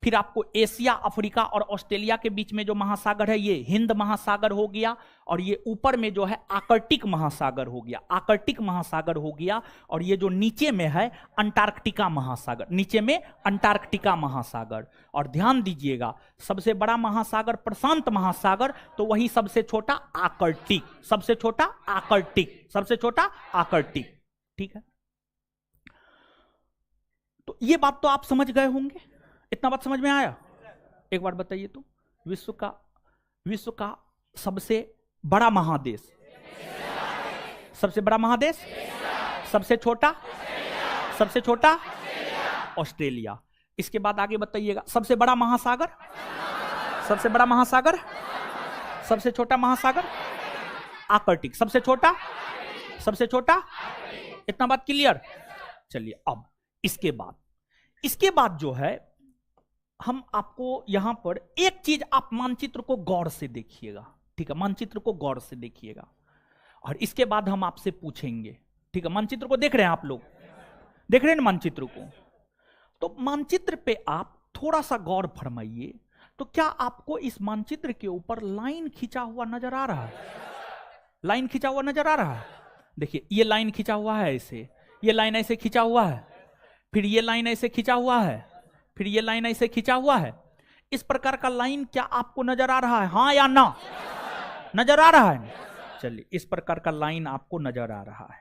फिर आपको एशिया, अफ्रीका और ऑस्ट्रेलिया के बीच में जो महासागर है ये हिंद महासागर हो गया। और ये ऊपर में जो है आर्कटिक महासागर हो गया, आर्कटिक महासागर हो गया। और ये जो नीचे में है अंटार्कटिका महासागर, नीचे में अंटार्कटिका महासागर। और ध्यान दीजिएगा, सबसे बड़ा महासागर प्रशांत महासागर, तो वही सबसे छोटा आर्कटिक, सबसे छोटा आर्कटिक, सबसे छोटा आर्कटिक। ठीक है, तो ये बात तो आप समझ गए होंगे। इतना बात समझ में आया? एक बार बताइए तो, विश्व का सबसे बड़ा महादेश, सबसे बड़ा महादेश, सबसे छोटा, सबसे छोटा ऑस्ट्रेलिया। इसके बाद आगे बताइएगा, सबसे बड़ा महासागर, सबसे बड़ा महासागर, सबसे छोटा महासागर आर्कटिक, सबसे छोटा, सबसे छोटा। इतना बात क्लियर? चलिए अब इसके बाद जो है हम आपको यहां पर एक चीज, आप मानचित्र को गौर से देखिएगा। ठीक है, मानचित्र को गौर से देखिएगा और इसके बाद हम आपसे पूछेंगे। ठीक है, मानचित्र को देख रहे हैं आप लोग, देख रहे हैं ना मानचित्र को? तो मानचित्र पे आप थोड़ा सा गौर फरमाइए। तो क्या आपको इस मानचित्र के ऊपर लाइन खींचा हुआ नजर आ रहा है? लाइन खींचा हुआ नजर आ रहा है? देखिए, ये लाइन खींचा हुआ है ऐसे, ये लाइन ऐसे खींचा हुआ है, फिर ये लाइन ऐसे खींचा हुआ है, फिर ये लाइन ऐसे खींचा हुआ है। इस प्रकार का लाइन क्या आपको नजर आ रहा है? हाँ या ना? नजर आ रहा है? चलिए, इस प्रकार का लाइन आपको नजर आ रहा है।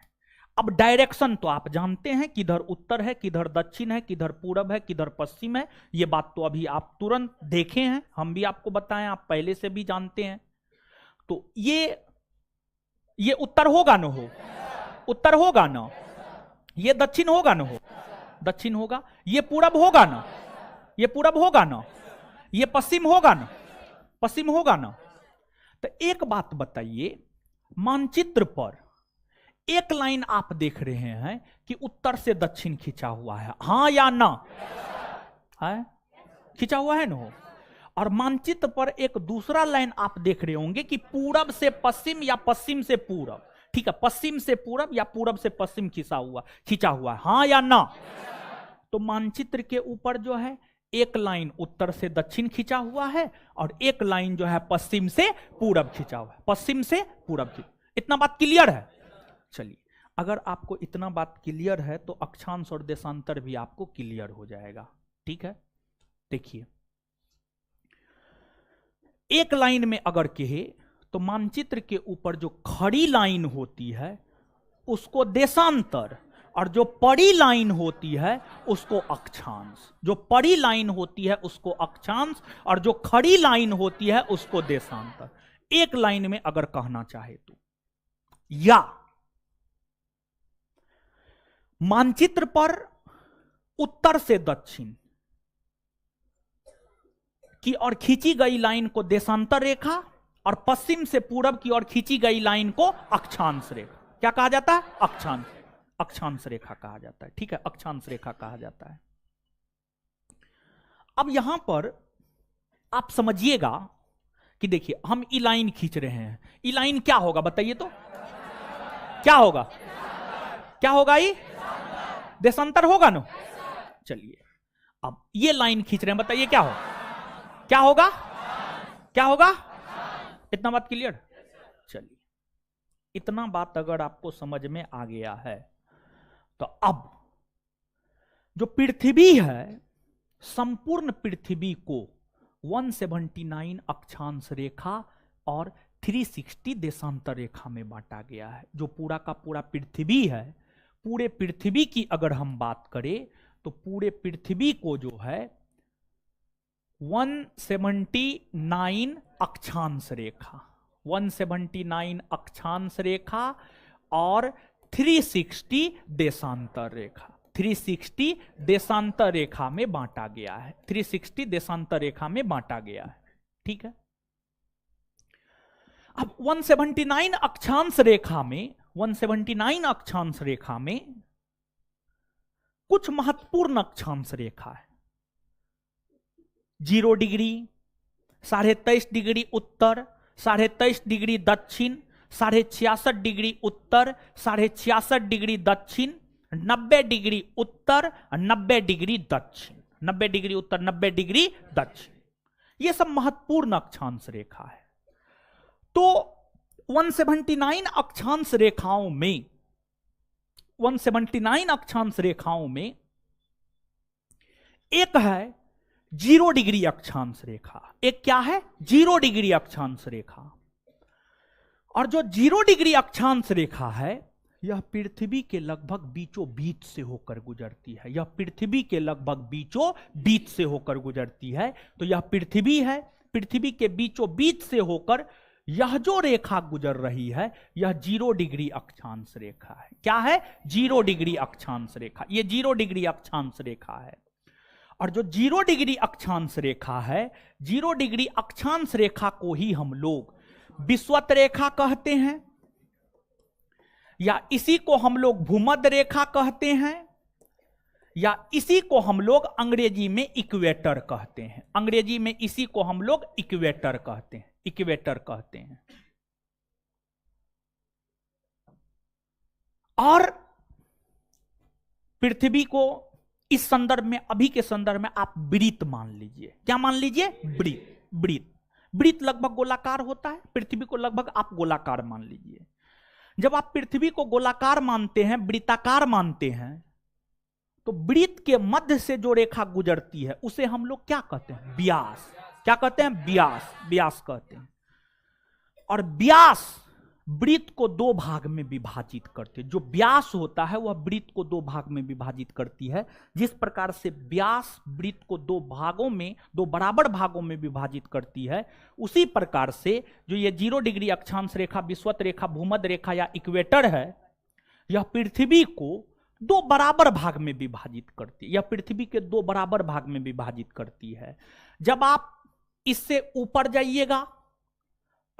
अब डायरेक्शन तो आप जानते हैं, किधर उत्तर है, किधर दक्षिण है, किधर पूरब है, किधर पश्चिम है। ये बात तो अभी आप तुरंत देखे हैं, हम भी आपको बताएं, आप पहले से भी जानते हैं। तो ये उत्तर होगा ना? हो उत्तर होगा ना? ये दक्षिण होगा ना? हो दक्षिण होगा। ये पूरब होगा ना? ये पूरब होगा ना? ये पश्चिम होगा ना? पश्चिम होगा ना? तो एक बात बताइए, मानचित्र पर एक लाइन आप देख रहे हैं कि उत्तर से दक्षिण खींचा हुआ है, हाँ या ना? है, खींचा हुआ है ना? हो। और मानचित्र पर एक दूसरा लाइन आप देख रहे होंगे कि पूरब से पश्चिम या पश्चिम से पूरब। ठीक है, पश्चिम से पूरब या पूरब से पश्चिम खींचा हुआ है, हाँ या ना? तो मानचित्र के ऊपर जो है एक लाइन उत्तर से दक्षिण खींचा हुआ है और एक लाइन जो है पश्चिम से पूरब खींचा हुआ है, पश्चिम से पूरब। इतना बात क्लियर है? चलिए, अगर आपको इतना बात क्लियर है तो अक्षांश और देशांतर भी आपको क्लियर हो जाएगा। ठीक है, देखिए, एक लाइन में अगर कहे तो मानचित्र के ऊपर जो खड़ी लाइन होती है उसको देशांतर, और जो पड़ी लाइन होती है उसको अक्षांश। जो पड़ी लाइन होती है उसको अक्षांश और जो खड़ी लाइन होती है उसको देशांतर। एक लाइन में अगर कहना चाहे तो, या मानचित्र पर उत्तर से दक्षिण की ओर खींची गई लाइन को देशांतर रेखा और पश्चिम से पूरब की ओर खींची गई लाइन को अक्षांश रेखा। क्या कहा जाता है? अक्षांश, अक्षांश रेखा कहा जाता है। ठीक है, अक्षांश रेखा कहा जाता है। अब यहां पर आप समझिएगा कि देखिए, हम ई लाइन खींच रहे हैं, ई लाइन क्या होगा बताइए तो? क्या होगा? क्या होगा? ये देशांतर होगा ना? चलिए, अब ये लाइन खींच रहे हैं, बताइए क्या होगा? क्या होगा? क्या होगा? इतना बात क्लियर? चलिए, इतना बात अगर आपको समझ में आ गया है तो अब जो पृथ्वी है, संपूर्ण पृथ्वी को 179 अक्षांश रेखा और 360 देशांतर रेखा में बांटा गया है। जो पूरा का पूरा पृथ्वी है, पूरे पृथ्वी की अगर हम बात करें तो पूरे पृथ्वी को जो है 179 अक्षांश रेखा, 179 अक्षांश रेखा और 360 देशांतर रेखा, 360 देशांतर रेखा में बांटा गया है, 360 देशांतर रेखा में बांटा गया है। ठीक है, अब 179 अक्षांश रेखा में, 179 अक्षांश रेखा में कुछ महत्वपूर्ण अक्षांश रेखा है। 0 डिग्री, 23.5 डिग्री उत्तर, 23.5 डिग्री दक्षिण, 66.5 डिग्री उत्तर, 66.5 डिग्री दक्षिण, 90 डिग्री उत्तर, 90 डिग्री दक्षिण, 90 डिग्री उत्तर, 90 डिग्री दक्षिण, ये सब महत्वपूर्ण अक्षांश रेखा है। तो 179 अक्षांश रेखाओं में, 179 अक्षांश रेखाओं में एक है 0 डिग्री अक्षांश रेखा। एक क्या है? 0 डिग्री अक्षांश रेखा। और जो 0 डिग्री अक्षांश रेखा है, यह पृथ्वी के लगभग बीचों बीच से होकर गुजरती है। यह पृथ्वी के लगभग बीचों बीच से होकर गुजरती है। तो यह पृथ्वी है, पृथ्वी के बीचों बीच से होकर यह जो रेखा गुजर रही है, यह 0 डिग्री अक्षांश रेखा है। क्या है? 0 डिग्री अक्षांश रेखा। यह 0 डिग्री अक्षांश रेखा है। और जो 0 डिग्री अक्षांश रेखा है, 0 डिग्री अक्षांश रेखा को ही हम लोग विषुवत रेखा कहते हैं, या इसी को हम लोग भूमध्य रेखा कहते हैं, या इसी को हम लोग अंग्रेजी में इक्वेटर कहते हैं। अंग्रेजी में इसी को हम लोग इक्वेटर कहते हैं, इक्वेटर कहते हैं। और पृथ्वी को इस संदर्भ में, अभी के संदर्भ में आप वृत्त मान लीजिए। क्या मान लीजिए? वृत्त। वृत्त, वृत्त लगभग गोलाकार होता है, पृथ्वी को लगभग आप गोलाकार मान लीजिए। जब आप पृथ्वी को गोलाकार मानते हैं, वृत्ताकार मानते हैं, तो वृत्त के मध्य से जो रेखा गुजरती है उसे हम लोग क्या कहते हैं? व्यास। क्या कहते हैं? व्यास। व्यास कहते हैं। और व्यास वृत्त को 2 भाग में विभाजित करते हैं। जो व्यास होता है वह वृत्त को 2 भाग में विभाजित करती है। जिस प्रकार से व्यास वृत्त को 2 भागों में, 2 बराबर भागों में विभाजित करती है, उसी प्रकार से जो ये 0 डिग्री अक्षांश रेखा, विषुवत रेखा, भूमध्य रेखा या इक्वेटर है, यह पृथ्वी को 2 बराबर भाग में विभाजित करती है। यह पृथ्वी के 2 बराबर भाग में विभाजित करती है। जब आप इससे ऊपर जाइएगा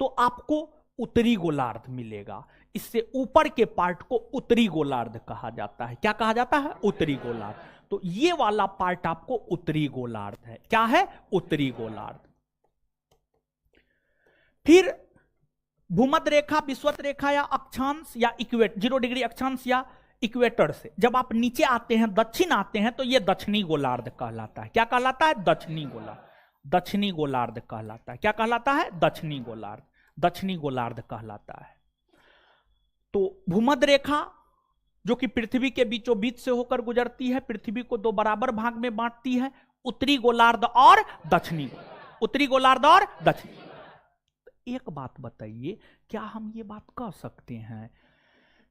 तो आपको उत्तरी गोलार्ध मिलेगा। इससे ऊपर के पार्ट को उत्तरी गोलार्ध कहा जाता है। क्या कहा जाता है? उत्तरी गोलार्ध। तो ये वाला पार्ट आपको उत्तरी गोलार्ध है। क्या है? उत्तरी गोलार्ध। फिर भूमध्य रेखा, विषुवत रेखा या अक्षांश या इक्वेटर, 0 डिग्री अक्षांश या इक्वेटर से जब आप नीचे आते हैं, दक्षिण आते हैं, तो यह दक्षिणी गोलार्ध कहलाता है। क्या कहलाता है? दक्षिणी गोलार्ध। दक्षिणी गोलार्ध कहलाता है। क्या कहलाता है? दक्षिणी गोलार्ध। दक्षिणी गोलार्ध कहलाता है। तो भूमध्य रेखा जो कि पृथ्वी के बीचों बीच से होकर गुजरती है, पृथ्वी को 2 बराबर भाग में बांटती है, उत्तरी गोलार्ध और दक्षिणी, उत्तरी गोलार्ध और दक्षिणी। एक बात बताइए, क्या हम ये बात कह सकते हैं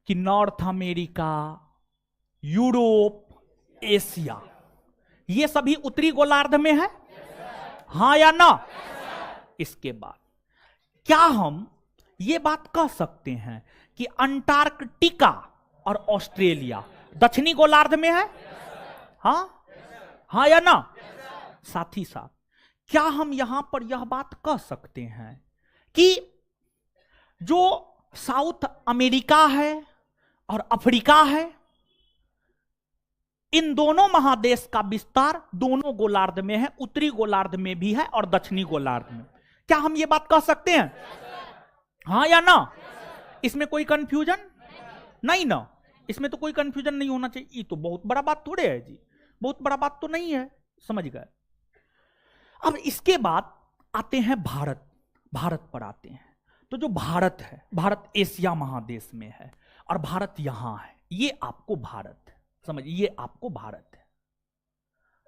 कि नॉर्थ अमेरिका, यूरोप, एशिया, ये सभी उत्तरी गोलार्ध में है? हाँ या ना? इसके बाद क्या हम ये बात कह सकते हैं कि अंटार्कटिका और ऑस्ट्रेलिया दक्षिणी गोलार्ध में है? हाँ? हाँ या ना? साथ ही साथ क्या हम यहां पर यह बात कह सकते हैं कि जो साउथ अमेरिका है और अफ्रीका है, इन दोनों महादेश का विस्तार दोनों गोलार्ध में है, उत्तरी गोलार्ध में भी है और दक्षिणी गोलार्ध में? क्या हम ये बात कह सकते हैं? हाँ या ना? इसमें कोई कंफ्यूजन नहीं ना? इसमें तो कोई कंफ्यूजन नहीं होना चाहिए। ये तो बहुत बड़ा बात थोड़े है जी, बहुत बड़ा बात तो नहीं है, समझ गए? अब इसके बाद आते हैं भारत। भारत पर आते हैं। तो जो भारत है, भारत एशिया महादेश में है और भारत यहां है। ये आपको भारत है, समझिए, ये आपको भारत है।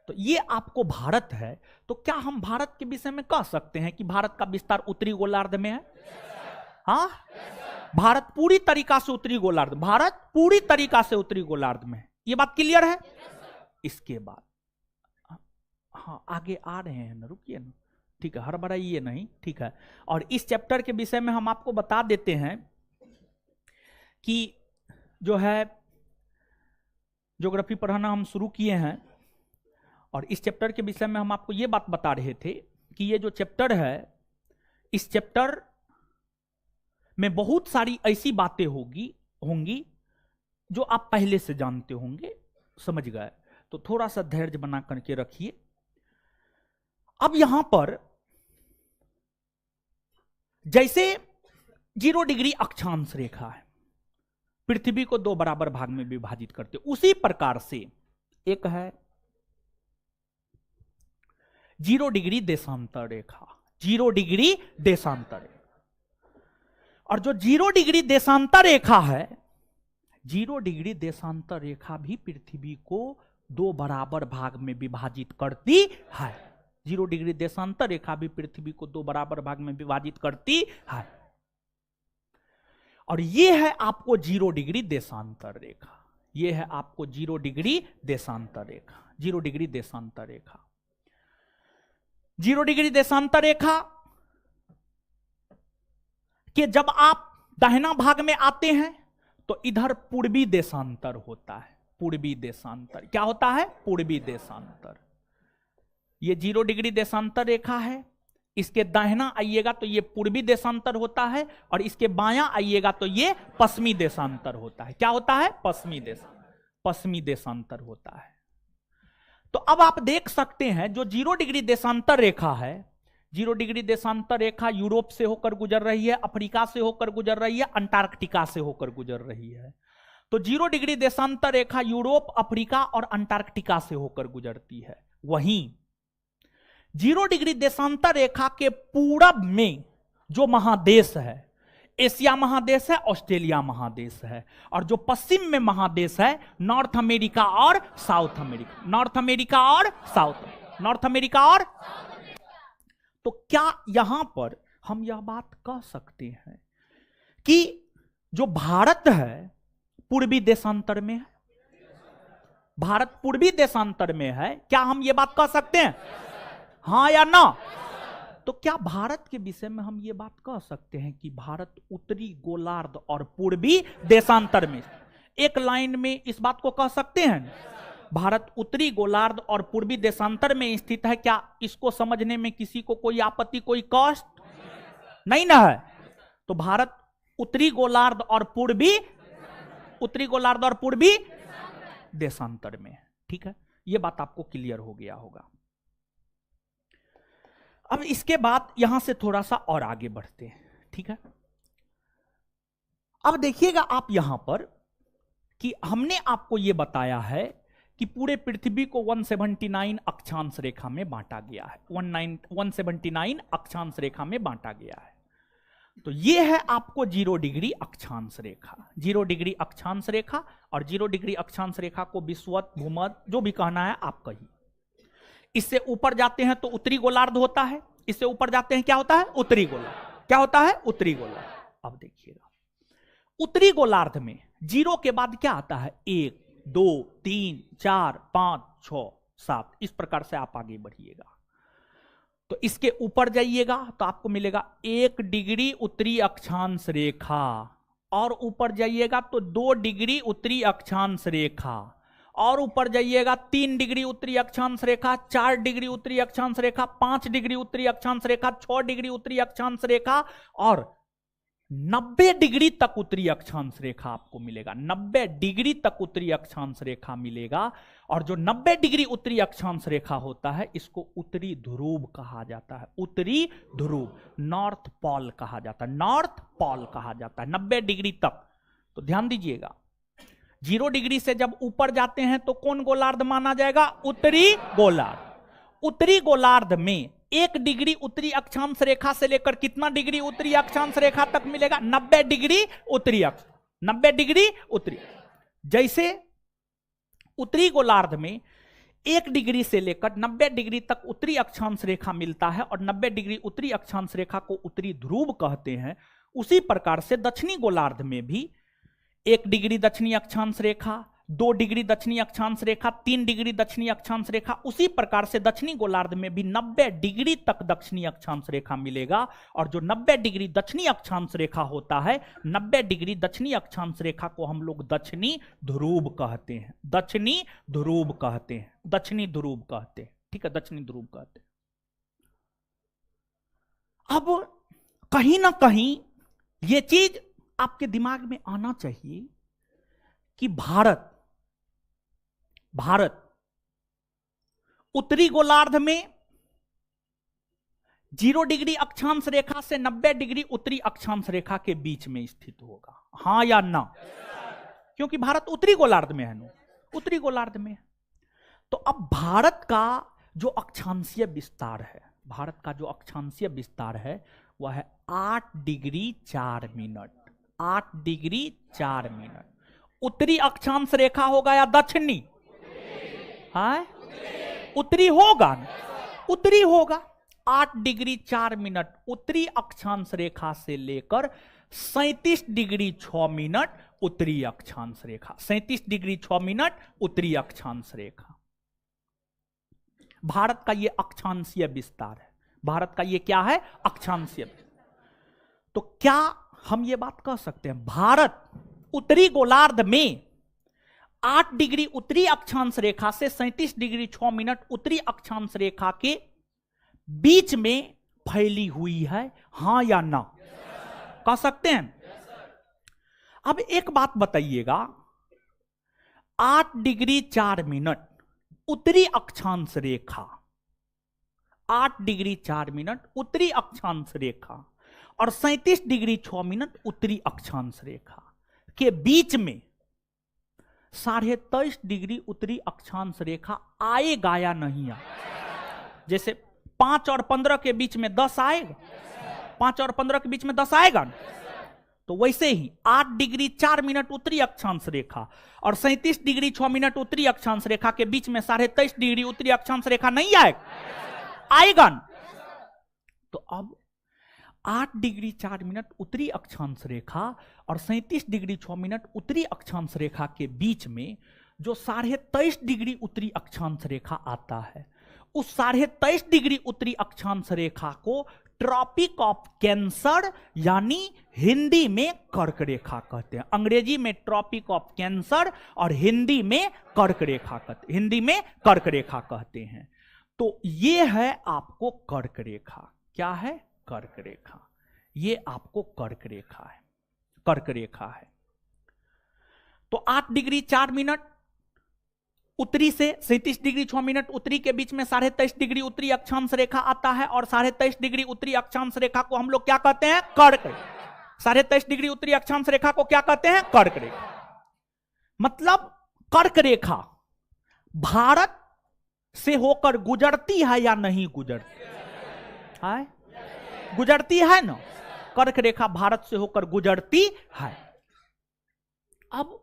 तो ये आपको भारत है, तो क्या हम भारत के विषय में कह सकते हैं कि भारत का विस्तार उत्तरी गोलार्ध में है? हाँ? भारत पूरी तरीका से उत्तरी गोलार्ध, भारत पूरी तरीका से उत्तरी गोलार्ध में है। ये बात क्लियर है? इसके बाद हाँ आगे आ रहे हैं ना, रुकिए ना, ठीक है, हड़बड़ाइए नहीं, ठीक है। और इस चैप्टर के विषय में हम आपको बता देते हैं कि जो है ज्योग्राफी पढ़ाना हम शुरू किए हैं, और इस चैप्टर के विषय में हम आपको ये बात बता रहे थे कि ये जो चैप्टर है, इस चैप्टर में बहुत सारी ऐसी बातें होंगी जो आप पहले से जानते होंगे, समझ गए, तो थोड़ा सा धैर्य बना करके रखिए। अब यहां पर जैसे 0 डिग्री अक्षांश रेखा है, पृथ्वी को 2 बराबर भाग में विभाजित करते, उसी प्रकार से एक है 0 डिग्री देशांतर रेखा, 0 डिग्री देशांतर रेखा। और जो 0 डिग्री देशांतर रेखा है, 0 डिग्री देशांतर रेखा भी पृथ्वी को 2 बराबर भाग में विभाजित करती है। 0 डिग्री देशांतर रेखा भी पृथ्वी को 2 बराबर भाग में विभाजित करती है। और ये है आपको 0 डिग्री देशांतर रेखा, ये है आपको 0 डिग्री देशांतर रेखा, 0 डिग्री देशांतर रेखा। 0 डिग्री देशांतर रेखा कि जब आप दाहिना भाग में आते हैं तो इधर पूर्वी देशांतर होता है, पूर्वी देशांतर क्या होता है, पूर्वी देशांतर। ये 0 डिग्री देशांतर रेखा है, इसके दाहिना आइएगा तो ये पूर्वी देशांतर होता है, और इसके बायां आइएगा तो ये पश्चिमी देशांतर होता है। क्या होता है, पश्चिमी देशांतर होता है। तो अब आप देख सकते हैं जो 0 डिग्री देशांतर रेखा है, 0 डिग्री देशांतर रेखा यूरोप से होकर गुजर रही है, अफ्रीका से होकर गुजर रही है, अंटार्कटिका से होकर गुजर रही है। तो 0 डिग्री देशांतर रेखा यूरोप, अफ्रीका और अंटार्कटिका से होकर गुजरती है। वहीं 0 डिग्री देशांतर रेखा के पूरब में जो महादेश है, एशिया महादेश है, ऑस्ट्रेलिया महादेश है, और जो पश्चिम में महादेश है, नॉर्थ अमेरिका और साउथ अमेरिका, नॉर्थ अमेरिका और नॉर्थ अमेरिका और। तो क्या यहां पर हम यह बात कह सकते हैं कि जो भारत है पूर्वी देशांतर में है, भारत पूर्वी देशांतर में है, क्या हम ये बात कह सकते हैं, हां या ना? तो क्या भारत के विषय में हम ये बात कह सकते हैं कि भारत उत्तरी गोलार्ध और पूर्वी देशांतर में, एक लाइन में इस बात को कह सकते हैं, भारत उत्तरी गोलार्ध और पूर्वी देशांतर में स्थित है? क्या इसको समझने में किसी को कोई आपत्ति, कोई कष्ट नहीं ना है? तो भारत उत्तरी गोलार्ध और पूर्वी देशांतर में, ठीक है, यह बात आपको क्लियर हो गया होगा। अब इसके बाद यहां से थोड़ा सा और आगे बढ़ते हैं, ठीक है। अब देखिएगा आप यहां पर कि हमने आपको यह बताया है कि पूरे पृथ्वी को 179 अक्षांश रेखा में बांटा गया है, 179 अक्षांश रेखा में बांटा गया है। तो यह है आपको 0 डिग्री अक्षांश रेखा, 0 डिग्री अक्षांश रेखा। और 0 डिग्री अक्षांश रेखा को विषुवत, भूमध्य, जो भी कहना है आप कहिए। इससे ऊपर जाते हैं तो उत्तरी गोलार्ध होता है, इससे ऊपर जाते हैं क्या होता है, उत्तरी गोलार्ध। क्या होता है, उत्तरी गोलार्ध। अब देखिएगा उत्तरी गोलार्ध में 0 के बाद क्या आता है, 1 2 3 4 5 6 7, इस प्रकार से आप आगे बढ़िएगा। तो इसके ऊपर जाइएगा तो आपको मिलेगा 1 डिग्री उत्तरी अक्षांश रेखा, और ऊपर जाइएगा तो 2 डिग्री उत्तरी अक्षांश रेखा, और ऊपर जाइएगा 3 डिग्री उत्तरी अक्षांश रेखा, 4 डिग्री उत्तरी अक्षांश रेखा, 5 डिग्री उत्तरी अक्षांश रेखा, 6 डिग्री उत्तरी अक्षांश रेखा, और 90 डिग्री तक उत्तरी अक्षांश रेखा आपको मिलेगा। 90 डिग्री तक उत्तरी अक्षांश रेखा मिलेगा। और जो 90 डिग्री उत्तरी अक्षांश रेखा होता है, इसको उत्तरी ध्रुव कहा जाता है, उत्तरी ध्रुव, नॉर्थ पोल कहा जाता है, नॉर्थ पोल कहा जाता है 90 डिग्री तक। तो ध्यान दीजिएगा 0 डिग्री से जब ऊपर जाते हैं तो कौन गोलार्ध माना जाएगा, उत्तरी गोलार्ध। उत्तरी गोलार्ध में 1 डिग्री उत्तरी अक्षांश रेखा से लेकर कितना डिग्री उत्तरी अक्षांश रेखा तक मिलेगा, 90 डिग्री उत्तरी अक्ष, 90 डिग्री उत्तरी। जैसे उत्तरी गोलार्ध में 1 डिग्री से लेकर 90 डिग्री तक उत्तरी अक्षांश रेखा मिलता है, और 90 डिग्री उत्तरी अक्षांश रेखा को उत्तरी ध्रुव कहते हैं। उसी प्रकार से दक्षिणी गोलार्ध में भी 1 डिग्री दक्षिणी अक्षांश रेखा, 2 डिग्री दक्षिणी अक्षांश रेखा, 3 डिग्री दक्षिणी अक्षांश रेखा। उसी प्रकार से दक्षिणी गोलार्ध में भी 90 डिग्री तक दक्षिणी अक्षांश रेखा मिलेगा। और जो 90 डिग्री दक्षिणी अक्षांश रेखा होता है, 90 डिग्री दक्षिणी अक्षांश रेखा को हम लोग दक्षिणी ध्रुव कहते हैं। दक्षिणी ध्रुव कहते हैं, दक्षिणी ध्रुव कहते हैं, ठीक है, दक्षिणी ध्रुव कहते हैं। अब कहीं ना कहीं यह चीज आपके दिमाग में आना चाहिए कि भारत उत्तरी गोलार्ध में 0 डिग्री अक्षांश रेखा से 90 डिग्री उत्तरी अक्षांश रेखा के बीच में स्थित होगा, हां या ना? क्योंकि भारत उत्तरी गोलार्ध में है ना, उत्तरी गोलार्ध में। तो अब भारत का जो अक्षांशीय विस्तार है, भारत का जो अक्षांशीय विस्तार है वह है 8 डिग्री 4 मिनट, 8 डिग्री 4 मिनट। उत्तरी अक्षांश रेखा होगा या दक्षिणी? हाँ, उत्तरी होगा ना, उत्तरी होगा। 8 डिग्री 4 मिनट उत्तरी अक्षांश रेखा से लेकर 37 डिग्री 6 मिनट उत्तरी अक्षांश रेखा, 37 डिग्री 6 मिनट उत्तरी अक्षांश रेखा। भारत का यह अक्षांशीय विस्तार है, भारत का यह क्या है? अक्षांशीय। तो क्या हम यह बात कह सकते हैं भारत उत्तरी गोलार्ध में 8 डिग्री उत्तरी अक्षांश रेखा से 37 डिग्री 6 मिनट उत्तरी अक्षांश रेखा के बीच में फैली हुई है, हां या ना? कह सकते हैं? अब एक बात बताइएगा, 8 डिग्री 4 मिनट उत्तरी अक्षांश रेखा, 8 डिग्री 4 मिनट उत्तरी अक्षांश रेखा और 37 डिग्री 6 मिनट उत्तरी अक्षांश रेखा के बीच में 23.5 डिग्री उत्तरी अक्षांश रेखा आएगा या नहीं आएगा? जैसे 5 और 15 के बीच में 10 आएगा, 5 और 15 के बीच में 10 आएगा, तो वैसे ही 8 डिग्री 4 मिनट उत्तरी अक्षांश रेखा और 37 डिग्री 6 मिनट उत्तरी अक्षांश रेखा के बीच में 23.5 डिग्री उत्तरी अक्षांश रेखा नहीं आएगा, आएगा। तो अब 8 डिग्री 4 मिनट उत्तरी अक्षांश रेखा और 37 डिग्री 6 मिनट उत्तरी अक्षांश रेखा के बीच में जो 23.5 डिग्री उत्तरी अक्षांश रेखा आता है, उस 23.5 डिग्री उत्तरी अक्षांश रेखा को ट्रॉपिक ऑफ कैंसर यानी हिंदी में कर्क रेखा कहते हैं। अंग्रेजी में ट्रॉपिक ऑफ कैंसर और हिंदी में कर्क रेखा कहते, हिंदी में कर्क रेखा कहते हैं। तो ये है आपको कर्क रेखा। क्या है? कर्क रेखा। ये आपको कर्क रेखा है, कर्क रेखा है। तो 8 डिग्री 4 मिनट उत्तरी से 37 डिग्री 6 मिनट उत्तरी के बीच में 23.5 डिग्री उत्तरी अक्षांश रेखा आता है और 23.5 डिग्री उत्तरी अक्षांश रेखा को हम लोग क्या कहते हैं? कर्क रेखा। 23.5 डिग्री उत्तरी अक्षांश रेखा को क्या कहते हैं? कर्क रेखा। मतलब कर्क रेखा भारत से होकर गुजरती है या नहीं गुजरती है? गुजरती है ना। कर्क रेखा भारत से होकर गुजरती है। अब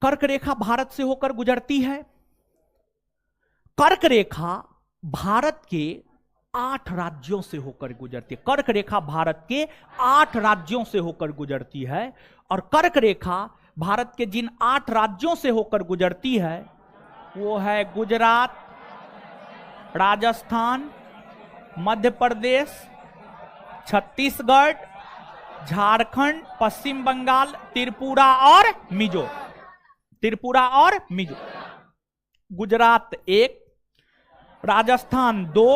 कर्क रेखा भारत से होकर गुजरती है। कर्क रेखा भारत के 8 राज्यों से होकर गुजरती है। कर्क रेखा भारत के 8 राज्यों से होकर गुजरती है। और कर्क रेखा भारत के जिन 8 राज्यों से होकर गुजरती है वो है गुजरात, राजस्थान, मध्य प्रदेश, छत्तीसगढ़, झारखंड, पश्चिम बंगाल, त्रिपुरा और मिजोरम। त्रिपुरा और मिजोरम। गुजरात 1, राजस्थान 2,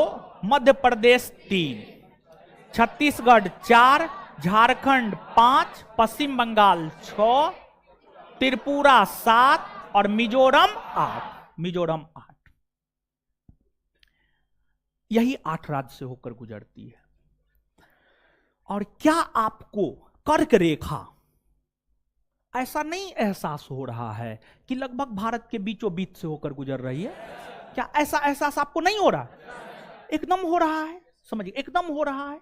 मध्य प्रदेश 3, छत्तीसगढ़ 4, झारखंड 5, पश्चिम बंगाल 6, त्रिपुरा 7 और मिजोरम 8। मिजोरम 8। यही 8 राज्य से होकर गुजरती है। और क्या आपको कर्क रेखा ऐसा नहीं एहसास हो रहा है कि लगभग भारत के बीचों बीच से होकर गुजर रही है? क्या ऐसा एहसास आपको नहीं हो रहा? एकदम हो रहा है। समझिए, एकदम हो रहा है।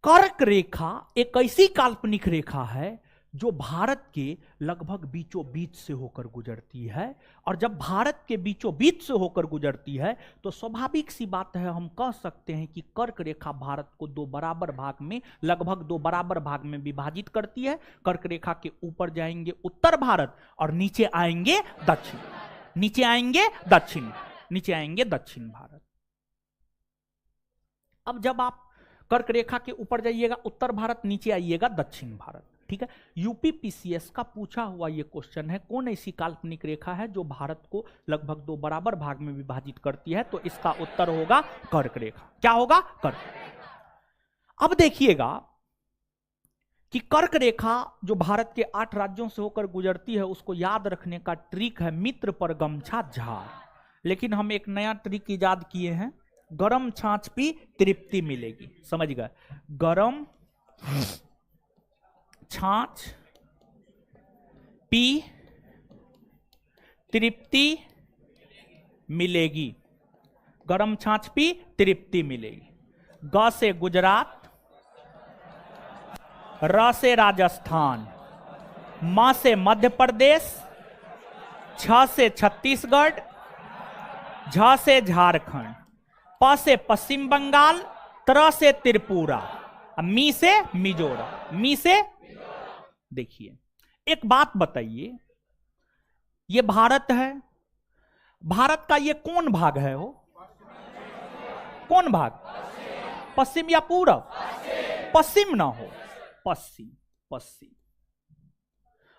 कर्क रेखा एक ऐसी काल्पनिक रेखा है जो भारत के लगभग बीचों बीच से होकर गुजरती है। और जब भारत के बीचों बीच से होकर गुजरती है तो स्वाभाविक सी बात है, हम कह सकते हैं कि कर्क रेखा भारत को दो बराबर भाग में, लगभग दो बराबर भाग में विभाजित करती है। कर्क रेखा के ऊपर जाएंगे उत्तर भारत और नीचे आएंगे दक्षिण, नीचे आएंगे दक्षिण, नीचे आएंगे दक्षिण भारत। अब जब आप कर्क रेखा के ऊपर जाइएगा उत्तर भारत, नीचे आइएगा दक्षिण भारत, ठीक है। यूपीपीसीएस का पूछा हुआ यह क्वेश्चन है, कौन ऐसी काल्पनिक रेखा है जो भारत को लगभग दो बराबर भाग में विभाजित करती है, तो इसका उत्तर होगा कर्क रेखा। क्या होगा? कर्क। अब देखिएगा कि कर्क रेखा जो भारत के 8 राज्यों से होकर गुजरती है, उसको याद रखने का ट्रिक है मित्र पर गमछा झाड़। लेकिन हम एक नया ट्रिक इजाद किए हैं, गरम छाछ पी तृप्ति मिलेगी। समझ गए? गरम छाछ पी तृप्ति मिलेगी, गरम छाछ पी तृप्ति मिलेगी। ग से गुजरात, र से राजस्थान, म से मध्य प्रदेश, छ से छत्तीसगढ़, झ से झारखंड, प से पश्चिम बंगाल, त्र से त्रिपुरा, मी से मिजोरम, मी से। देखिए एक बात बताइए, ये भारत है, भारत का ये कौन भाग है? हो कौन भाग? पश्चिम या पूरब? पश्चिम ना हो, पश्चिम, पश्चिम।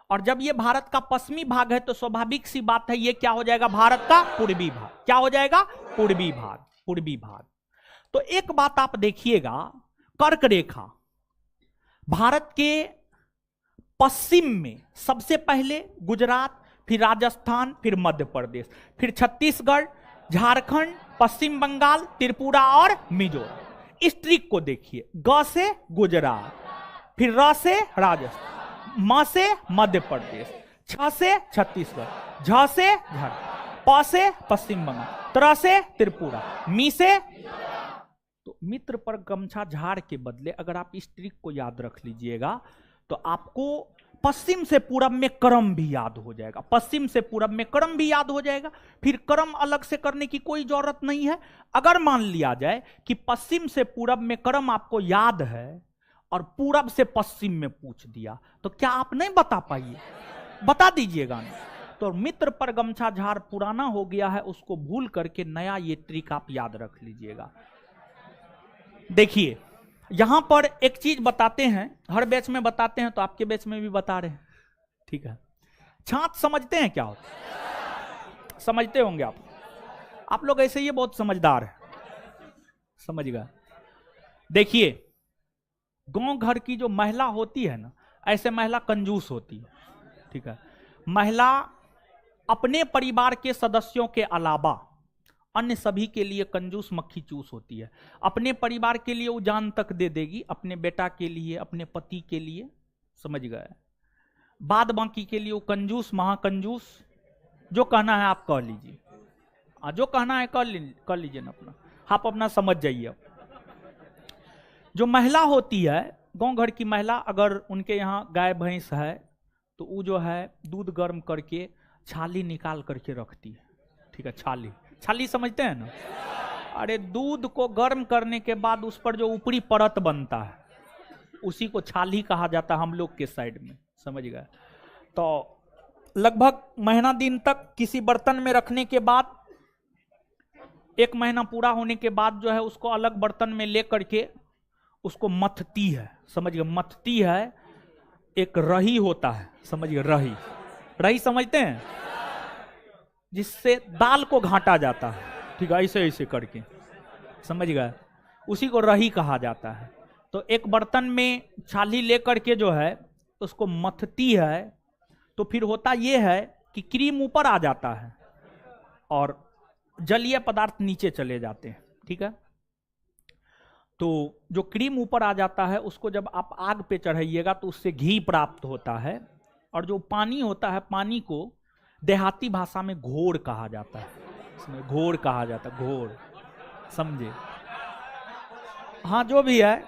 और जब ये भारत का पश्चिमी भाग है तो स्वाभाविक सी बात है, ये क्या हो जाएगा? भारत का पूर्वी भाग। क्या हो जाएगा? पूर्वी भाग, पूर्वी भाग। तो एक बात आप देखिएगा, कर्क रेखा भारत के पश्चिम में सबसे पहले गुजरात, फिर राजस्थान, फिर मध्य प्रदेश, फिर छत्तीसगढ़, झारखंड, पश्चिम बंगाल, त्रिपुरा और मिजोरम। इस ट्रिक को देखिए, ग से गुजरात, फिर र से राजस्थान, म से मध्य प्रदेश, छ से छत्तीसगढ़, झ से झारखंड, प से पश्चिम बंगाल, त्र से त्रिपुरा, मी से। तो मित्र पर गमछा झाड़ के बदले अगर आप इस ट्रिक को याद रख लीजिएगा तो आपको पश्चिम से पूरब में क्रम भी याद हो जाएगा, पश्चिम से पूरब में क्रम भी याद हो जाएगा। फिर क्रम अलग से करने की कोई जरूरत नहीं है। अगर मान लिया जाए कि पश्चिम से पूरब में क्रम आपको याद है और पूरब से पश्चिम में पूछ दिया तो क्या आप नहीं बता पाइए? बता दीजिएगा ना। तो मित्र पर गमछा झाड़ पुराना हो गया है, उसको भूल करके नया ये ट्रिक आप याद रख लीजिएगा। देखिए यहां पर एक चीज बताते हैं, हर बैच में बताते हैं तो आपके बैच में भी बता रहे हैं, ठीक है। छाछ समझते हैं क्या होता है? समझते होंगे आप लोग ऐसे ही बहुत समझदार है, समझ गए। देखिए गांव घर की जो महिला होती है ना, ऐसे महिला कंजूस होती है, ठीक है। महिला अपने परिवार के सदस्यों के अलावा अन्य सभी के लिए कंजूस मक्खी चूस होती है। अपने परिवार के लिए वो जान तक दे देगी, अपने बेटा के लिए, अपने पति के लिए, समझ गए। बाद बाकी के लिए वो कंजूस, महाकंजूस। जो कहना है आप कह लीजिए, जो कहना है कर लीजिए ना अपना, आप अपना समझ जाइए। जो महिला होती है, गांव घर की महिला, अगर उनके यहाँ गाय भैंस है तो वो जो है दूध गर्म करके छाली निकाल करके रखती है, ठीक है। छाली, छाली समझते हैं ना? अरे दूध को गर्म करने के बाद उस पर जो ऊपरी परत बनता है उसी को छाली कहा जाता है हम लोग के साइड में, समझ गए। तो लगभग महीना दिन तक किसी बर्तन में रखने के बाद, 1 महीना पूरा होने के बाद जो है उसको अलग बर्तन में ले करके उसको मथती है, समझ गए। मथती है, एक रही होता है, समझ गए। रही, रही समझते हैं? जिससे दाल को घाटा जाता है, ठीक है, ऐसे ऐसे करके, समझ गए। उसी को रही कहा जाता है। तो एक बर्तन में छाली लेकर के जो है उसको मथती है, तो फिर होता यह है कि क्रीम ऊपर आ जाता है और जलीय पदार्थ नीचे चले जाते हैं, ठीक है। तो जो क्रीम ऊपर आ जाता है उसको जब आप आग पे चढ़ाइएगा तो उससे घी प्राप्त होता है। और जो पानी होता है, पानी को देहाती भाषा में घोड़ कहा जाता है, इसमें घोड़ कहा जाता है, घोड़, समझे? हाँ जो भी है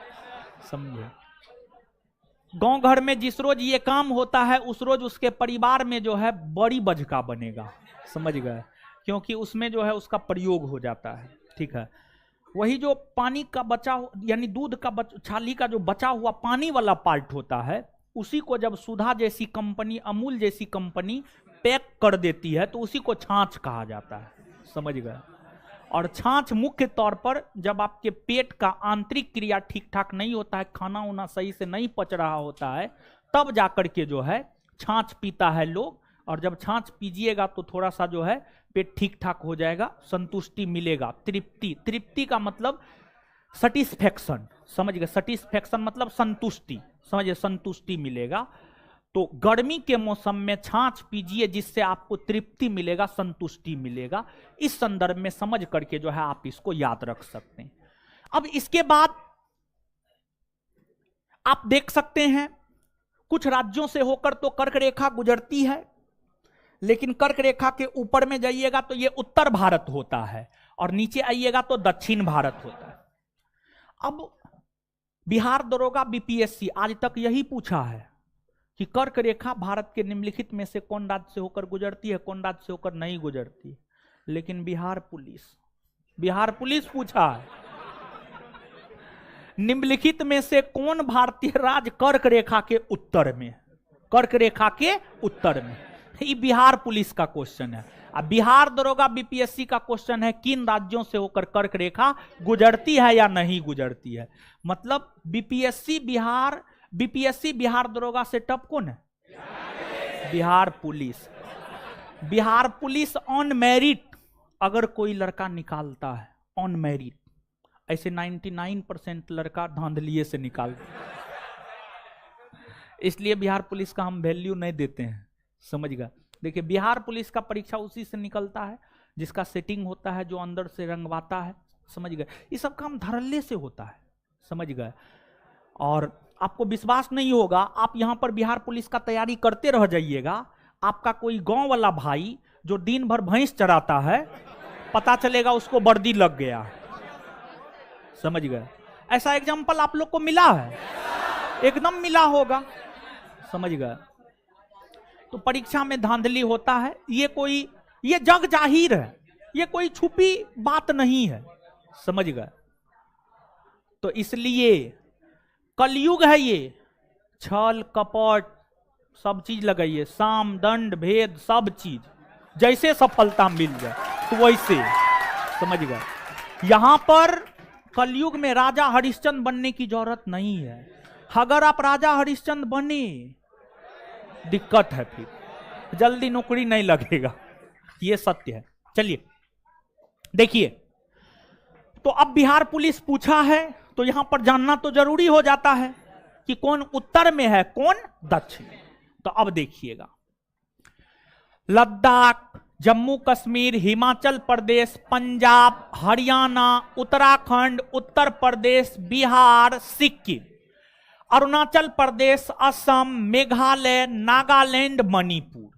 समझे। गांव घर में जिस रोज ये काम होता है उस रोज उसके परिवार में जो है बड़ी बजका बनेगा, समझ गए, क्योंकि उसमें जो है उसका प्रयोग हो जाता है। ठीक है, वही जो पानी का बचा यानी दूध का छाली का जो बचा हुआ पानी वाला पार्ट होता है, उसी को जब सुधा जैसी कंपनी, अमूल जैसी कंपनी पैक कर देती है तो उसी को छाछ कहा जाता है, समझ गए। और छाछ मुख्य तौर पर जब आपके पेट का आंतरिक क्रिया ठीक ठाक नहीं होता है, खाना वाना सही से नहीं पच रहा होता है, तब जाकर के जो है छाछ पीता है लोग। और जब छाछ पीजिएगा तो थोड़ा सा जो है पेट ठीक ठाक हो जाएगा, संतुष्टि मिलेगा, तृप्ति। तृप्ति का मतलब सेटिस्फैक्शन, समझ गए, सेटिस्फैक्शन मतलब संतुष्टि, समझिए, संतुष्टि मिलेगा। तो गर्मी के मौसम में छाछ पीजिए जिससे आपको तृप्ति मिलेगा, संतुष्टि मिलेगा। इस संदर्भ में समझ करके जो है आप इसको याद रख सकते हैं। अब इसके बाद आप देख सकते हैं कुछ राज्यों से होकर तो कर्क रेखा गुजरती है, लेकिन कर्क रेखा के ऊपर में जाइएगा तो ये उत्तर भारत होता है और नीचे आइएगा तो दक्षिण भारत होता है। अब बिहार दरोगा बीपीएससी आज तक यही पूछा है कि कर्क रेखा भारत के निम्नलिखित में से कौन राज्य से होकर गुजरती है, कौन राज्य से होकर नहीं गुजरती है। लेकिन बिहार पुलिस पूछा है निम्नलिखित में से कौन भारतीय राज्य कर्क रेखा के उत्तर में, कर्क रेखा के उत्तर में। ये बिहार पुलिस का क्वेश्चन है। अब बिहार दरोगा बीपीएससी का क्वेश्चन है किन राज्यों से होकर कर्क रेखा गुजरती है या नहीं गुजरती है। मतलब बीपीएससी बिहार दरोगा से टप कौन है? बिहार पुलिस ऑन मेरिट अगर कोई लड़का निकालता है, ऑन मेरिट, ऐसे 99% लड़का धांधलिए से निकालता है, इसलिए बिहार पुलिस का हम वैल्यू नहीं देते हैं, समझ गए। देखिए बिहार पुलिस का परीक्षा उसी से निकलता है जिसका सेटिंग होता है, जो अंदर से रंगवाता है, समझ गए। ये सब काम धड़ल्ले से होता है, समझ गए। और आपको विश्वास नहीं होगा, आप यहां पर बिहार पुलिस का तैयारी करते रह जाइएगा, आपका कोई गांव वाला भाई जो दिन भर भैंस चराता है, पता चलेगा उसको वर्दी लग गया, समझ गए। ऐसा एग्जाम्पल आप लोग को मिला है, एकदम मिला होगा, समझ गए। तो परीक्षा में धांधली होता है, ये जग जाहिर है, ये कोई छुपी बात नहीं है, समझ गए। तो इसलिए कलयुग है ये, छल कपट सब चीज लगाइए, साम दंड भेद सब चीज, जैसे सफलता मिल जाए तो वैसे, समझ गए। यहां पर कलयुग में राजा हरिश्चंद्र बनने की जरूरत नहीं है। अगर आप राजा हरिश्चंद्र बने दिक्कत है, फिर जल्दी नौकरी नहीं लगेगा, ये सत्य है। चलिए देखिए, तो अब बिहार पुलिस पूछा है तो यहां पर जानना तो जरूरी हो जाता है कि कौन उत्तर में है, कौन दक्षिण में। तो अब देखिएगा, लद्दाख, जम्मू कश्मीर, हिमाचल प्रदेश, पंजाब, हरियाणा, उत्तराखंड, उत्तर प्रदेश, बिहार, सिक्किम, अरुणाचल प्रदेश, असम, मेघालय, नागालैंड, मणिपुर,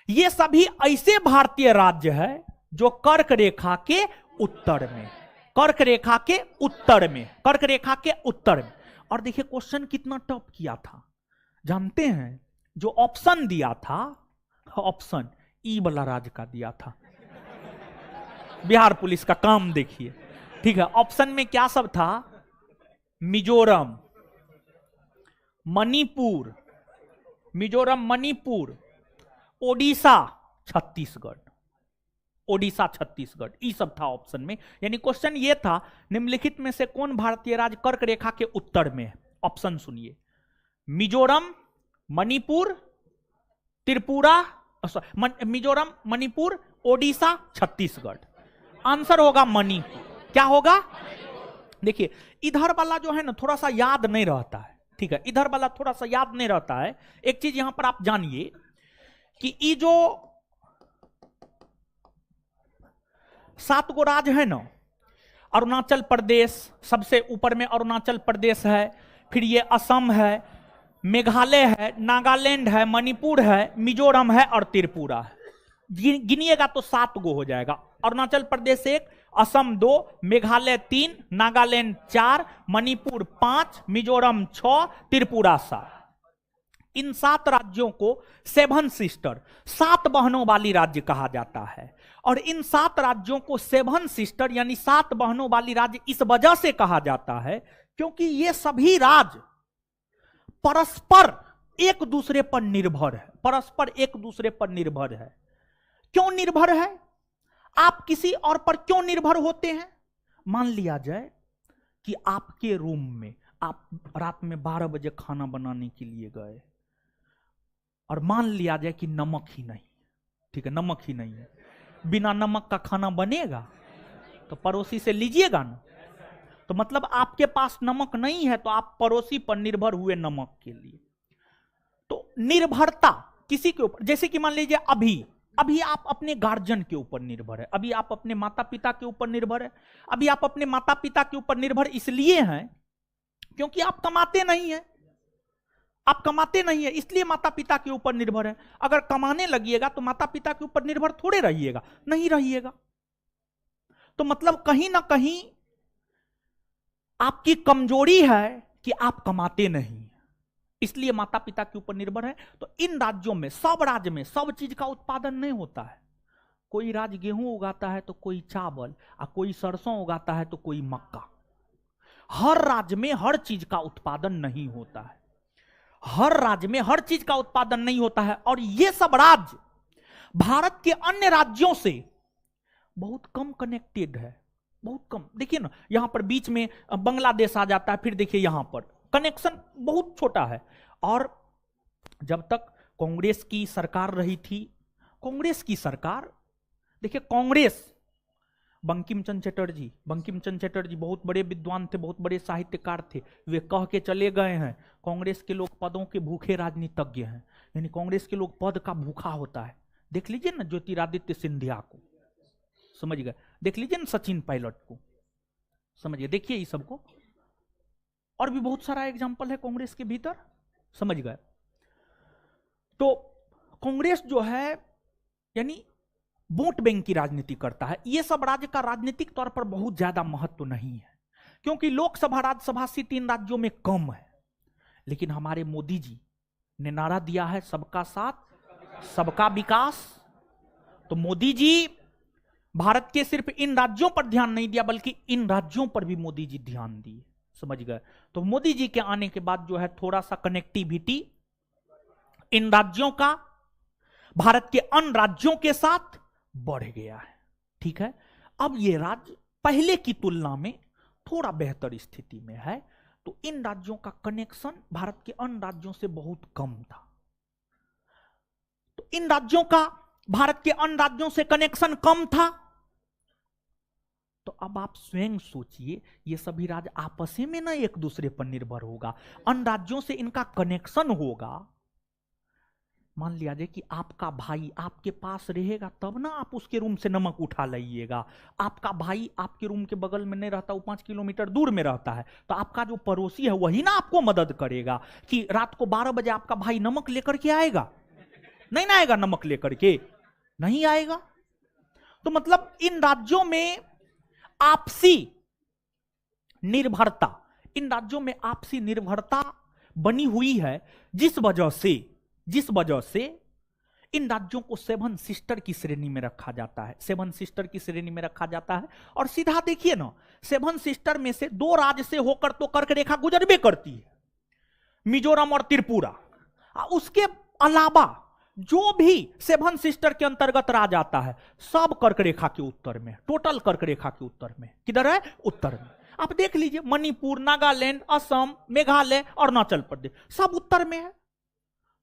ये सभी ऐसे भारतीय राज्य है जो कर्क रेखा के उत्तर में, कर्क रेखा के उत्तर में, कर्क रेखा के उत्तर में। और देखिए क्वेश्चन कितना टफ किया था, जानते हैं? जो ऑप्शन दिया था, ऑप्शन ई वाला राज्य का दिया था। बिहार पुलिस का काम देखिए, ठीक है। ऑप्शन में क्या सब था? मिजोरम, मणिपुर, मिजोरम, मणिपुर, ओडिशा, छत्तीसगढ़, ओडिशा, छत्तीसगढ़, ये सब था ऑप्शन में। यानी क्वेश्चन ये था, निम्नलिखित में से कौन भारतीय राज्य कर्क रेखा के उत्तर में है? ऑप्शन सुनिए, मिजोरम, मणिपुर, त्रिपुरा, मिजोरम, मणिपुर, ओडिशा, छत्तीसगढ़। आंसर होगा मणिपुर। क्या होगा? देखिए इधर वाला जो है ना थोड़ा सा याद नहीं रहता है, ठीक है, इधर वाला थोड़ा सा याद नहीं रहता है। एक चीज यहां पर आप जानिए कि ये जो 7 गो राज्य है ना, अरुणाचल प्रदेश सबसे ऊपर में, अरुणाचल प्रदेश है, फिर ये असम है, मेघालय है, नागालैंड है, मणिपुर है, मिजोरम है और त्रिपुरा है। गिनिएगा तो 7 गो हो जाएगा। अरुणाचल प्रदेश 1, असम 2, मेघालय 3, नागालैंड 4, मणिपुर 5, मिजोरम 6, त्रिपुरा 7। इन 7 राज्यों को 7 सिस्टर, 7 बहनों वाली राज्य कहा जाता है। और इन 7 राज्यों को 7 सिस्टर यानी 7 बहनों वाली राज्य इस वजह से कहा जाता है क्योंकि ये सभी राज्य परस्पर एक दूसरे पर निर्भर है, परस्पर एक दूसरे पर निर्भर है। क्यों निर्भर है? आप किसी और पर क्यों निर्भर होते हैं? मान लिया जाए कि आपके रूम में आप रात में 12 बजे खाना बनाने के लिए गए और मान लिया जाए कि नमक ही नहीं, ठीक है, नमक ही नहीं है, बिना नमक का खाना बनेगा? तो पड़ोसी से लीजिएगा ना। तो मतलब आपके पास नमक नहीं है तो आप पड़ोसी पर निर्भर हुए नमक के लिए। तो निर्भरता किसी के ऊपर, जैसे कि मान लीजिए अभी आप अपने गार्जियन के ऊपर निर्भर है, अभी आप अपने माता पिता के ऊपर निर्भर है। अभी आप अपने माता पिता के ऊपर निर्भर इसलिए हैं क्योंकि आप कमाते नहीं हैं, आप कमाते नहीं है इसलिए माता पिता के ऊपर निर्भर है। अगर कमाने लगिएगा तो माता पिता के ऊपर निर्भर थोड़े रहिएगा, नहीं रहिएगा। तो मतलब कहीं ना कहीं आपकी कमजोरी है कि आप कमाते नहीं, इसलिए माता पिता के ऊपर निर्भर है। तो इन राज्यों में, सब राज्य में सब चीज का उत्पादन नहीं होता है। कोई राज्य गेहूं उगाता है तो कोई चावल, और कोई सरसों उगाता है तो कोई मक्का। हर राज्य में हर चीज का उत्पादन नहीं होता है, हर राज्य में हर चीज का उत्पादन नहीं होता है। और ये सब राज्य भारत के अन्य राज्यों से बहुत कम कनेक्टेड है, बहुत कम। देखिए ना, यहां पर बीच में बांग्लादेश आ जाता है, फिर देखिए यहां पर कनेक्शन बहुत छोटा है। और जब तक कांग्रेस की सरकार रही थी, कांग्रेस की सरकार, देखिए कांग्रेस, बंकिम चंद्र चटर्जी बहुत बड़े विद्वान थे, बहुत बड़े साहित्यकार थे। वे कह के चले गए हैं कांग्रेस के लोग पदों के भूखे राजनीतिज्ञ हैं, यानी कांग्रेस के लोग पद का भूखा होता है। देख लीजिए ना ज्योतिरादित्य सिंधिया को, समझ गए, देख लीजिए ना सचिन पायलट को, समझिए, देखिए ये सबको, और भी बहुत सारा एग्जाम्पल है कांग्रेस के भीतर, समझ गए। तो कांग्रेस जो है यानी वोट बैंक की राजनीति करता है। यह सब राज्य का राजनीतिक तौर पर बहुत ज्यादा महत्व नहीं है क्योंकि लोकसभा राज्यसभा सीट इन राज्यों में कम है। लेकिन हमारे मोदी जी ने नारा दिया है सबका साथ सबका विकास। तो मोदी जी भारत के सिर्फ इन राज्यों पर ध्यान नहीं दिया बल्कि इन राज्यों पर भी मोदी जी ध्यान दिए, समझ गए। तो मोदी जी के आने के बाद जो है थोड़ा सा कनेक्टिविटी इन राज्यों का भारत के अन्य राज्यों के साथ बढ़ गया है, ठीक है। अब ये राज्य पहले की तुलना में थोड़ा बेहतर स्थिति में है। तो इन राज्यों का कनेक्शन भारत के अन्य राज्यों से बहुत कम था। तो इन राज्यों का भारत के अन्य राज्यों से कनेक्शन कम था। तो अब आप स्वयं सोचिए, ये सभी राज्य आपस में ना एक दूसरे पर निर्भर होगा, अन्य राज्यों से इनका कनेक्शन होगा। मान लिया जाए कि आपका भाई आपके पास रहेगा तब ना आप उसके रूम से नमक उठा लाइएगा। आपका भाई आपके रूम के बगल में नहीं रहता, वो 5 किलोमीटर दूर में रहता है, तो आपका जो पड़ोसी है वही ना आपको मदद करेगा कि रात को 12 बजे आपका भाई नमक लेकर के आएगा, नहीं ना आएगा, नमक लेकर के नहीं आएगा। तो मतलब इन राज्यों में आपसी निर्भरता, इन राज्यों में आपसी निर्भरता बनी हुई है, जिस वजह से इन राज्यों को 7 सिस्टर की श्रेणी में रखा जाता है, 7 सिस्टर की श्रेणी में रखा जाता है। और सीधा देखिए ना, 7 सिस्टर में से 2 राज्य से होकर तो कर्क रेखा गुजरबे करती है, मिजोरम और त्रिपुरा। उसके अलावा जो भी 7 सिस्टर के अंतर्गत राज्य आता है सब कर्क रेखा के उत्तर में, टोटल कर्क रेखा के उत्तर में। किधर है? उत्तर में। आप देख लीजिए, मणिपुर, नागालैंड, असम, मेघालय, अरुणाचल प्रदेश सब उत्तर में है।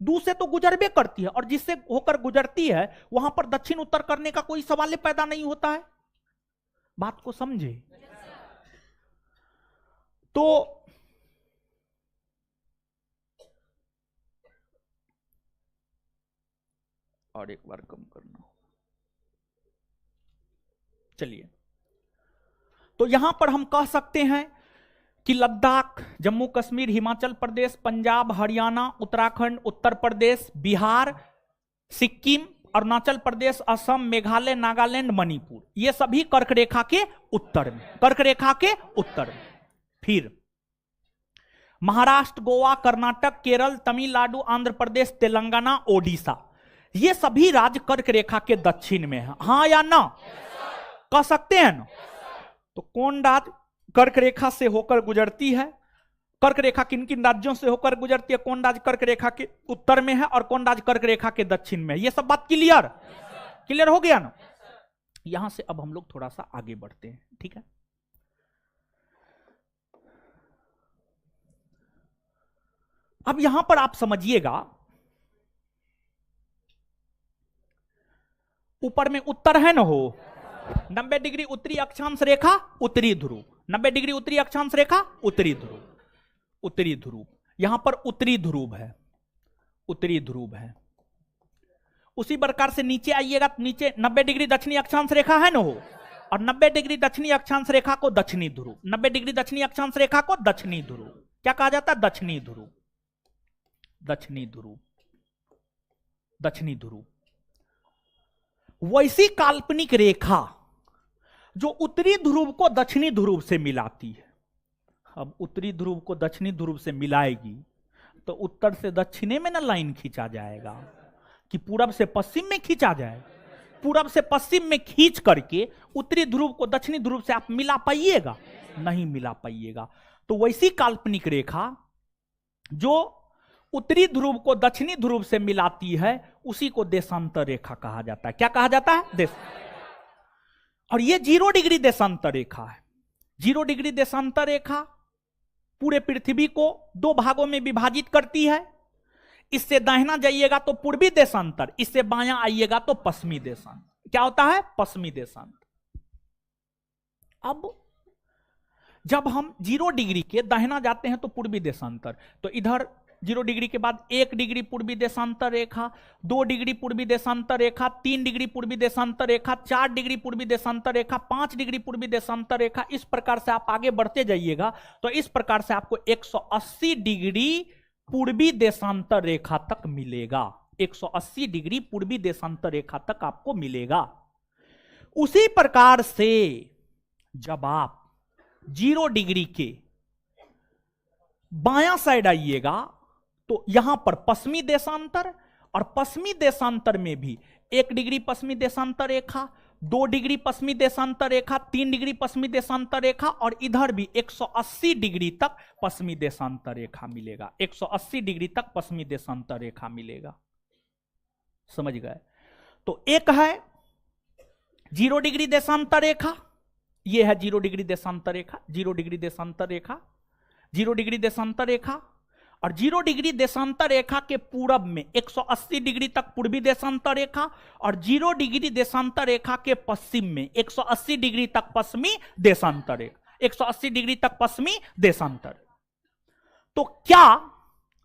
दूसरे तो गुजरबे करती है, और जिससे होकर गुजरती है वहां पर दक्षिण उत्तर करने का कोई सवाल पैदा नहीं होता है। बात को समझे? तो और एक बार कम करना, चलिए। तो यहां पर हम कह सकते हैं कि लद्दाख, जम्मू कश्मीर, हिमाचल प्रदेश, पंजाब, हरियाणा, उत्तराखंड, उत्तर प्रदेश, बिहार, सिक्किम, अरुणाचल प्रदेश, असम, मेघालय, नागालैंड, मणिपुर, ये सभी कर्क रेखा के उत्तर में, कर्क रेखा के उत्तर में। फिर महाराष्ट्र, गोवा, कर्नाटक, केरल, तमिलनाडु, आंध्र प्रदेश, तेलंगाना, ओडिशा, ये सभी राज्य कर्क रेखा के दक्षिण में है। हाँ या ना? कह सकते हैं ना? तो कौन राज्य कर्क रेखा से होकर गुजरती है? कर्क रेखा किन किन राज्यों से होकर गुजरती है? कौन राज्य कर्क रेखा के उत्तर में है और कौन राज्य कर्क रेखा के दक्षिण में है? ये सब बात क्लियर क्लियर हो गया ना? यहां से अब हम लोग थोड़ा सा आगे बढ़ते हैं, ठीक है? अब यहां पर आप समझिएगा, ऊपर में उत्तर है ना हो, 90 डिग्री उत्तरी अक्षांश रेखा उत्तरी ध्रुव, 90 डिग्री उत्तरी अक्षांश रेखा उत्तरी ध्रुव, उत्तरी ध्रुव, यहां पर उत्तरी ध्रुव है, उत्तरी ध्रुव है। उसी प्रकार से नीचे आइएगा तो नीचे 90 डिग्री दक्षिणी अक्षांश रेखा है ना हो, और 90 डिग्री दक्षिणी अक्षांश रेखा को दक्षिणी ध्रुव, 90 डिग्री दक्षिणी अक्षांश रेखा को दक्षिणी ध्रुव क्या कहा जाता है? दक्षिणी ध्रुव, दक्षिणी ध्रुव, दक्षिणी ध्रुव। वैसी काल्पनिक रेखा जो उत्तरी ध्रुव को दक्षिणी ध्रुव से मिलाती है। अब उत्तरी ध्रुव को दक्षिणी ध्रुव से मिलाएगी तो उत्तर से दक्षिणे में ना लाइन खींचा जाएगा कि पूरब से पश्चिम में खींचा जाए? पूरब से पश्चिम में खींच करके उत्तरी ध्रुव को दक्षिणी ध्रुव से आप मिला पाइएगा? नहीं मिला पाइएगा। तो वैसी काल्पनिक रेखा जो उत्तरी ध्रुव को दक्षिणी ध्रुव से मिलाती है उसी को देशांतर रेखा कहा जाता है। क्या कहा जाता है? देश। और ये 0 डिग्री देशांतर रेखा है। 0 डिग्री देशांतर रेखा पूरे पृथ्वी को 2 भागों में विभाजित करती है। इससे दाहिना जाइएगा तो पूर्वी देशांतर, इससे बायां आइएगा तो पश्चिमी देशांतर। क्या होता है? पश्चिमी देशांतर। अब जब हम 0 डिग्री के दाहिना जाते हैं तो पूर्वी देशांतर, तो इधर 0 डिग्री के बाद 1 डिग्री पूर्वी देशांतर रेखा, 2 डिग्री पूर्वी देशांतर रेखा, 3 डिग्री पूर्वी देशांतर रेखा, 4 डिग्री पूर्वी देशांतर रेखा, 5 डिग्री पूर्वी देशांतर रेखा। इस प्रकार से आप आगे बढ़ते जाइएगा तो इस प्रकार से आपको 180 डिग्री पूर्वी देशांतर रेखा तक मिलेगा। 180 डिग्री पूर्वी देशांतर रेखा तक आपको मिलेगा। उसी प्रकार से जब आप 0 डिग्री के बायां साइड आइएगा तो यहां पर पश्चिमी देशांतर, और पश्चिमी देशांतर में भी 1 डिग्री पश्चिमी देशांतर रेखा, 2 डिग्री पश्चिमी देशांतर रेखा, 3 डिग्री पश्चिमी देशांतर रेखा, और इधर भी 180 डिग्री तक पश्चिमी देशांतर रेखा मिलेगा। 180 डिग्री तक पश्चिमी देशांतर रेखा मिलेगा। समझ गए? तो एक है 0 डिग्री देशांतर रेखा, यह है 0 डिग्री देशांतर रेखा, 0 डिग्री देशांतर रेखा, 0 डिग्री देशांतर रेखा, और 0 डिग्री देशांतर रेखा के पूरब में 180 डिग्री तक पूर्वी देशांतर रेखा, और 0 डिग्री देशांतर रेखा के पश्चिम में 180 डिग्री तक पश्चिमी देशांतर रेखा, 180 डिग्री तक पश्चिमी देशांतर। तो क्या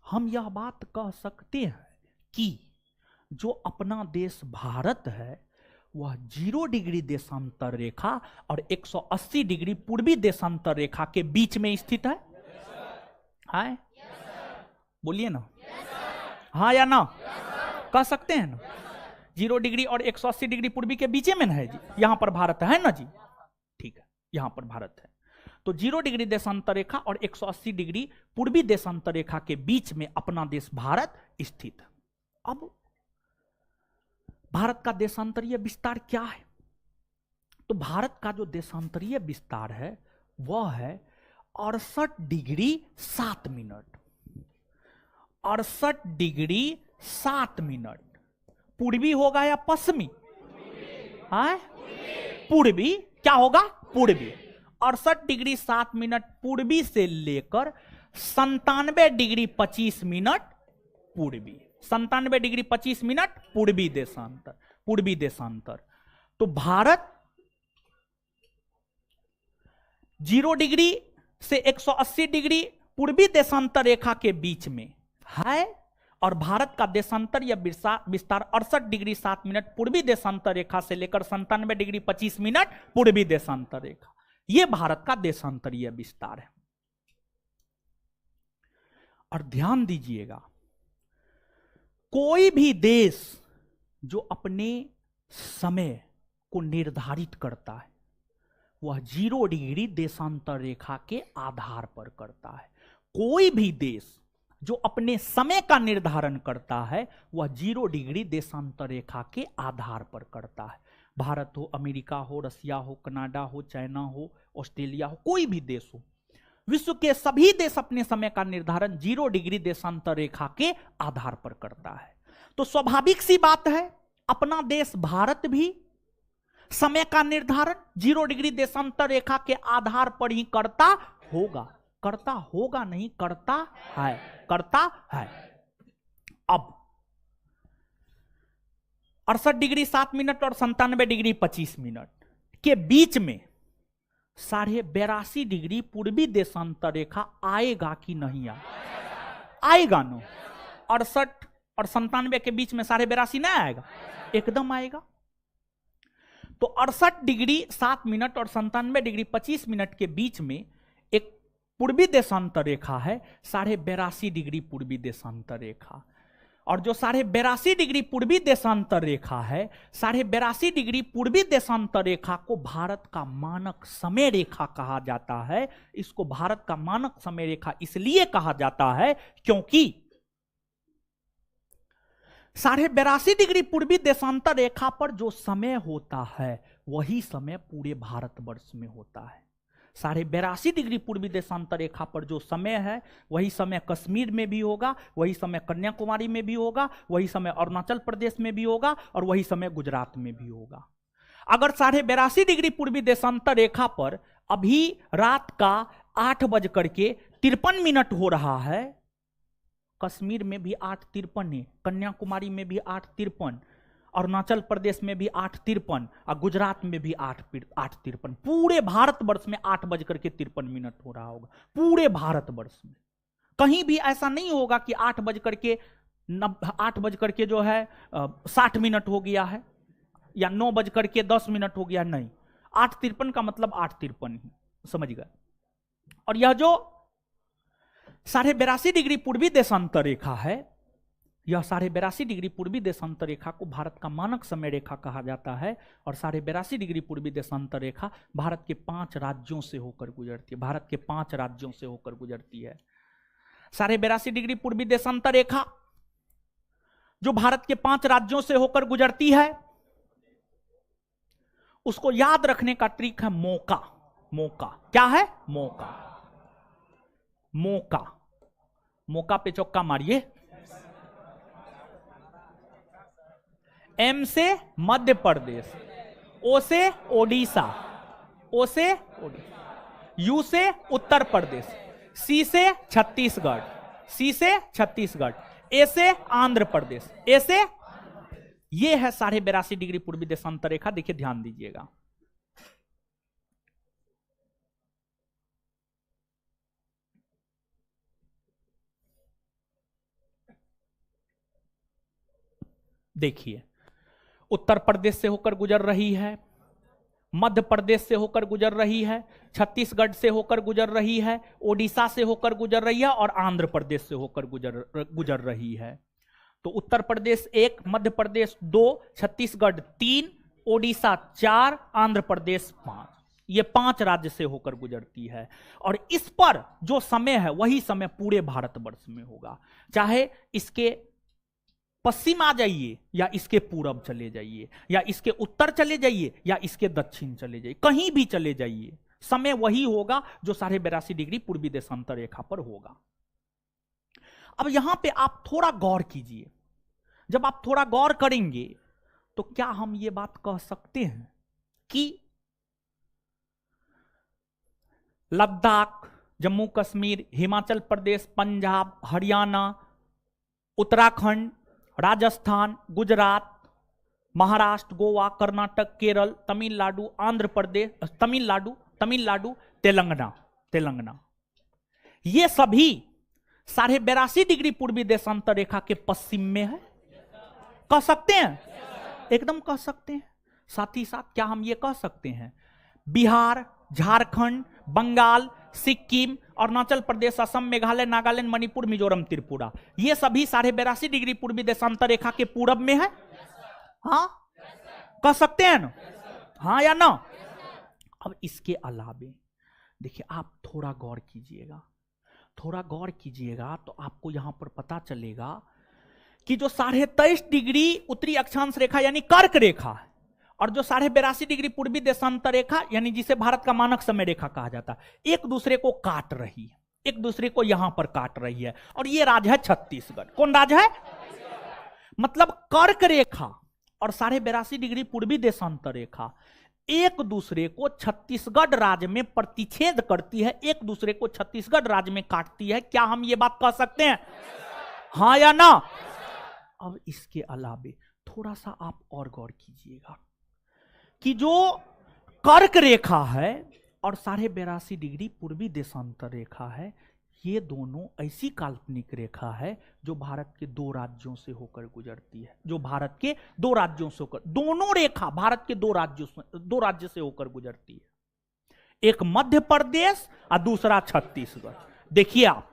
हम यह बात कह सकते हैं कि जो अपना देश भारत है वह 0 डिग्री देशांतर रेखा और 180 डिग्री पूर्वी देशांतर रेखा के बीच में स्थित है? हाय बोलिए ना, हाँ या ना? कह सकते हैं ना? 0 डिग्री और 180 डिग्री पूर्वी के बीच में है जी, यहां पर भारत है ना जी? ठीक है, यहां पर भारत है। तो 0 डिग्री देशांतर रेखा और 180 डिग्री पूर्वी देशांतर रेखा के बीच में अपना देश भारत स्थित है। अब भारत का देशांतरीय विस्तार क्या है? तो भारत का जो देशांतरीय विस्तार है वह है 68 डिग्री 7 मिनट, 68 डिग्री 7 मिनट। पूर्वी होगा या पश्चिमी? हाँ, पूर्वी। क्या होगा? पूर्वी। 68 डिग्री 7 मिनट पूर्वी से लेकर 97 डिग्री 25 मिनट पूर्वी, 97 डिग्री 25 मिनट पूर्वी देशांतर, पूर्वी देशांतर। तो भारत 0 डिग्री से 180 डिग्री पूर्वी देशांतर रेखा के बीच में है, और भारत का देशांतर या विस्तार 68 डिग्री 7 मिनट पूर्वी देशांतर रेखा से लेकर 97 डिग्री 25 मिनट पूर्वी देशांतर रेखा, यह भारत का देशांतरीय विस्तार है। और ध्यान दीजिएगा, कोई भी देश जो अपने समय को निर्धारित करता है वह 0 डिग्री देशांतर रेखा के आधार पर करता है। कोई भी देश जो अपने समय का निर्धारण करता है वह 0 डिग्री देशांतर रेखा के आधार पर करता है। भारत हो, अमेरिका हो, रसिया हो, कनाडा हो, चाइना हो, ऑस्ट्रेलिया हो, कोई भी देश हो, विश्व के सभी देश अपने समय का निर्धारण 0 डिग्री देशांतर रेखा के आधार पर करता है। तो स्वाभाविक सी बात है अपना देश भारत भी समय का निर्धारण 0 डिग्री देशांतर रेखा के आधार पर ही करता होगा। करता होगा नहीं, करता है, करता है। अब 68 डिग्री 7 मिनट और 97 डिग्री 25 मिनट के बीच में 82.5 डिग्री पूर्वी देशांतर रेखा आएगा कि नहीं आएगा? नो 68 और 97 के बीच में 82.5 नहीं आएगा? एकदम आएगा। तो 68 डिग्री 7 मिनट और 97 डिग्री 25 मिनट के बीच में एक पूर्वी देशांतर रेखा है, 82.5 डिग्री पूर्वी देशांतर रेखा। और जो 82.5 डिग्री पूर्वी देशांतर रेखा है, 82.5 डिग्री पूर्वी देशांतर रेखा को भारत का मानक समय रेखा कहा जाता है। इसको भारत का मानक समय रेखा इसलिए कहा जाता है क्योंकि 82.5 डिग्री पूर्वी देशांतर रेखा पर जो समय होता है वही समय पूरे भारतवर्ष में होता है। 82.5 डिग्री पूर्वी देशांतर रेखा पर जो समय है वही समय कश्मीर में भी होगा, वही समय कन्याकुमारी में भी होगा, वही समय अरुणाचल प्रदेश में भी होगा और वही समय गुजरात में भी होगा। अगर 82.5 डिग्री पूर्वी देशांतर रेखा पर अभी रात का 8:53 हो रहा है, कश्मीर में भी 8:53 है, कन्याकुमारी में भी 8:53, अरुणाचल प्रदेश में भी 8:53 और गुजरात में भी 8:53। पूरे भारतवर्ष में 8:53 हो रहा होगा। पूरे भारतवर्ष में कहीं भी ऐसा नहीं होगा कि 8:00 जो है 60 मिनट हो गया है या 9:10 हो गया। नहीं, 8:53 का मतलब 8:53 ही, समझ गए। और यह जो 82.5 डिग्री पूर्वी देशांतर रेखा है, यह 82.5 डिग्री पूर्वी देशांतर रेखा को भारत का मानक समय रेखा कहा जाता है। और 82.5 डिग्री पूर्वी देशांतर रेखा भारत के 5 राज्यों से होकर गुजरती है। भारत के 5 राज्यों से होकर गुजरती है। 82.5 डिग्री पूर्वी देशांतर रेखा जो भारत के 5 राज्यों से होकर गुजरती है, उसको याद रखने का ट्रिक है मौका। मौका क्या है? मौका। मौका, मौका पे चौका मारिए। एम से मध्य प्रदेश, ओ से ओडिशा, ओ से ओडिशा, यू से उत्तर प्रदेश, सी से छत्तीसगढ़, सी से छत्तीसगढ़, ए से आंध्र प्रदेश, ए से, ये है 82.5 डिग्री पूर्वी देशांतर रेखा। देखिए ध्यान दीजिएगा। देखिए, उत्तर प्रदेश से होकर गुजर रही है, मध्य प्रदेश से होकर गुजर रही है, छत्तीसगढ़ से होकर गुजर रही है, ओडिशा से होकर गुजर रही है और आंध्र प्रदेश से होकर गुजर रही है। तो उत्तर प्रदेश 1, मध्य प्रदेश 2, छत्तीसगढ़ 3, ओडिशा 4, आंध्र प्रदेश 5। ये 5 राज्य से होकर गुजरती है। और इस पर जो समय है वही समय पूरे भारतवर्ष में होगा। चाहे इसके पश्चिम आ जाइए या इसके पूरब चले जाइए या इसके उत्तर चले जाइए या इसके दक्षिण चले जाइए, कहीं भी चले जाइए, समय वही होगा जो 82.5 डिग्री पूर्वी देशांतर रेखा पर होगा। अब यहां पे आप थोड़ा गौर कीजिए। जब आप थोड़ा गौर करेंगे तो क्या हम ये बात कह सकते हैं कि लद्दाख, जम्मू कश्मीर, हिमाचल प्रदेश, पंजाब, हरियाणा, उत्तराखंड, राजस्थान, गुजरात, महाराष्ट्र, गोवा, कर्नाटक, केरल, तमिलनाडु, आंध्र प्रदेश, तमिलनाडु, तेलंगाना, ये सभी 82.5 डिग्री पूर्वी देशांतर रेखा के पश्चिम में है? कह सकते हैं? एकदम कह सकते हैं। साथ ही साथ क्या हम ये कह सकते हैं बिहार, झारखंड, बंगाल, सिक्किम, अरुणाचल प्रदेश, असम, मेघालय, नागालैंड, मणिपुर, मिजोरम, त्रिपुरा, ये सभी 82.5 डिग्री पूर्वी देशांतर रेखा के पूरब में है? हाँ, कह सकते हैं ना? हाँ या ना? अब इसके अलावे देखिए, आप थोड़ा गौर कीजिएगा थोड़ा गौर कीजिएगा तो आपको यहां पर पता चलेगा कि जो 23.5 डिग्री उत्तरी अक्षांश रेखा यानी कर्क रेखा है और जो 82.5 डिग्री पूर्वी देशांतर रेखा यानी जिसे भारत का मानक समय रेखा कहा जाता है, एक दूसरे को काट रही है, एक दूसरे को यहां पर काट रही है। और ये राज्य है छत्तीसगढ़। कौन राज्य है? मतलब कर्क रेखा और 82.5 डिग्री पूर्वी देशांतर रेखा एक दूसरे को छत्तीसगढ़ राज्य में प्रतिच्छेद करती है, एक दूसरे को छत्तीसगढ़ राज्य में काटती है। क्या हम ये बात कह सकते हैं? हाँ या ना? अब इसके अलावे थोड़ा सा आप और गौर कीजिएगा कि जो कर्क रेखा है और 82.5 डिग्री पूर्वी देशांतर रेखा है, ये दोनों ऐसी काल्पनिक रेखा है जो भारत के दो राज्यों से होकर गुजरती है, जो भारत के दो राज्यों से होकर, दोनों रेखा भारत के दो राज्य से होकर गुजरती है। एक मध्य प्रदेश और दूसरा छत्तीसगढ़। देखिए आप,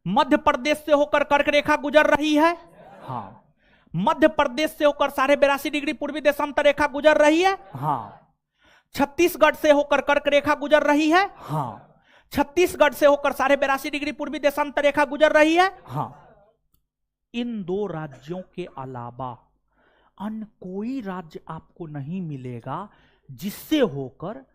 मध्य प्रदेश से होकर कर्क रेखा गुजर रही है। हाँ, मध्य प्रदेश से होकर 82.5 डिग्री पूर्वी देशांतर रेखा गुजर रही है। हाँ, छत्तीसगढ़ से होकर कर्क रेखा गुजर रही है। हाँ, छत्तीसगढ़ से होकर 82.5 डिग्री पूर्वी देशांतर रेखा गुजर रही है। हाँ, इन दो राज्यों के अलावा अन्य कोई राज्य आपको नहीं मिलेगा जिससे होकर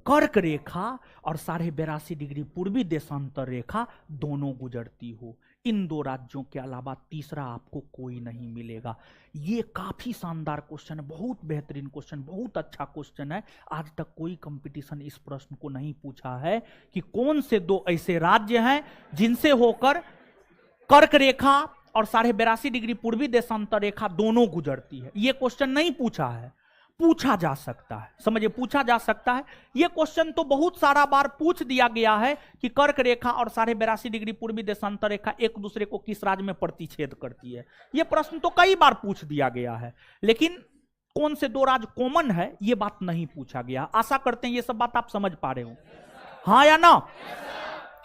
कर्क रेखा और 82.5 डिग्री पूर्वी देशांतर रेखा दोनों गुजरती हो। इन दो राज्यों के अलावा तीसरा आपको कोई नहीं मिलेगा। ये काफी शानदार क्वेश्चन है, बहुत बेहतरीन क्वेश्चन, बहुत अच्छा क्वेश्चन है। आज तक कोई कंपटीशन इस प्रश्न को नहीं पूछा है कि कौन से दो ऐसे राज्य हैं जिनसे होकर कर्क रेखा और 82.5 डिग्री पूर्वी देशांतर रेखा दोनों गुजरती है। यह क्वेश्चन नहीं पूछा है, पूछा जा सकता है। समझिए, पूछा जा सकता है। यह क्वेश्चन तो बहुत सारा बार पूछ दिया गया है कि कर्क रेखा और 82.5 डिग्री पूर्वी देशांतर रेखा एक दूसरे को किस राज्य में प्रतिच्छेद करती है। यह प्रश्न तो कई बार पूछ दिया गया है, लेकिन कौन से दो राज्य कॉमन है यह बात नहीं पूछा गया। आशा करते हैं यह सब बात आप समझ पा रहे हो, हाँ या ना?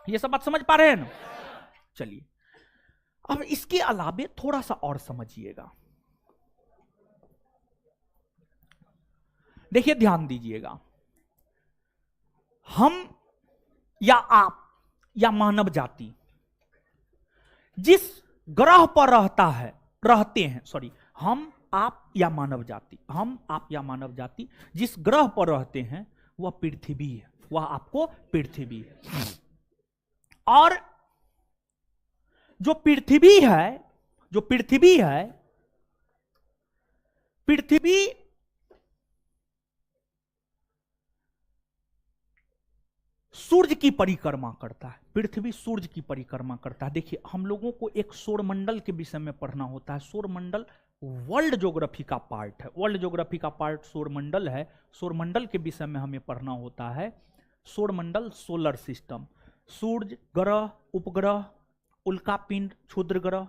यह सब बात समझ पा रहे हैं ना? चलिए, अब इसके अलावे थोड़ा सा और समझिएगा। देखिए, ध्यान दीजिएगा, हम या आप या मानव जाति जिस ग्रह पर हम आप या मानव जाति जिस ग्रह पर रहते हैं वह पृथ्वी है, वह आपको पृथ्वी है। और जो पृथ्वी है, पृथ्वी सूर्य की परिक्रमा करता है। पृथ्वी सूर्य की परिक्रमा करता है। देखिए, हम लोगों को एक सौरमंडल के विषय में पढ़ना होता है। सौरमंडल वर्ल्ड ज्योग्राफी का पार्ट है, वर्ल्ड ज्योग्राफी का पार्ट सौरमंडल है। सौरमंडल के विषय में हमें पढ़ना होता है। सौरमंडल, सोलर सिस्टम, सूर्य, ग्रह, उपग्रह, उल्कापिंड, क्षुद्र ग्रह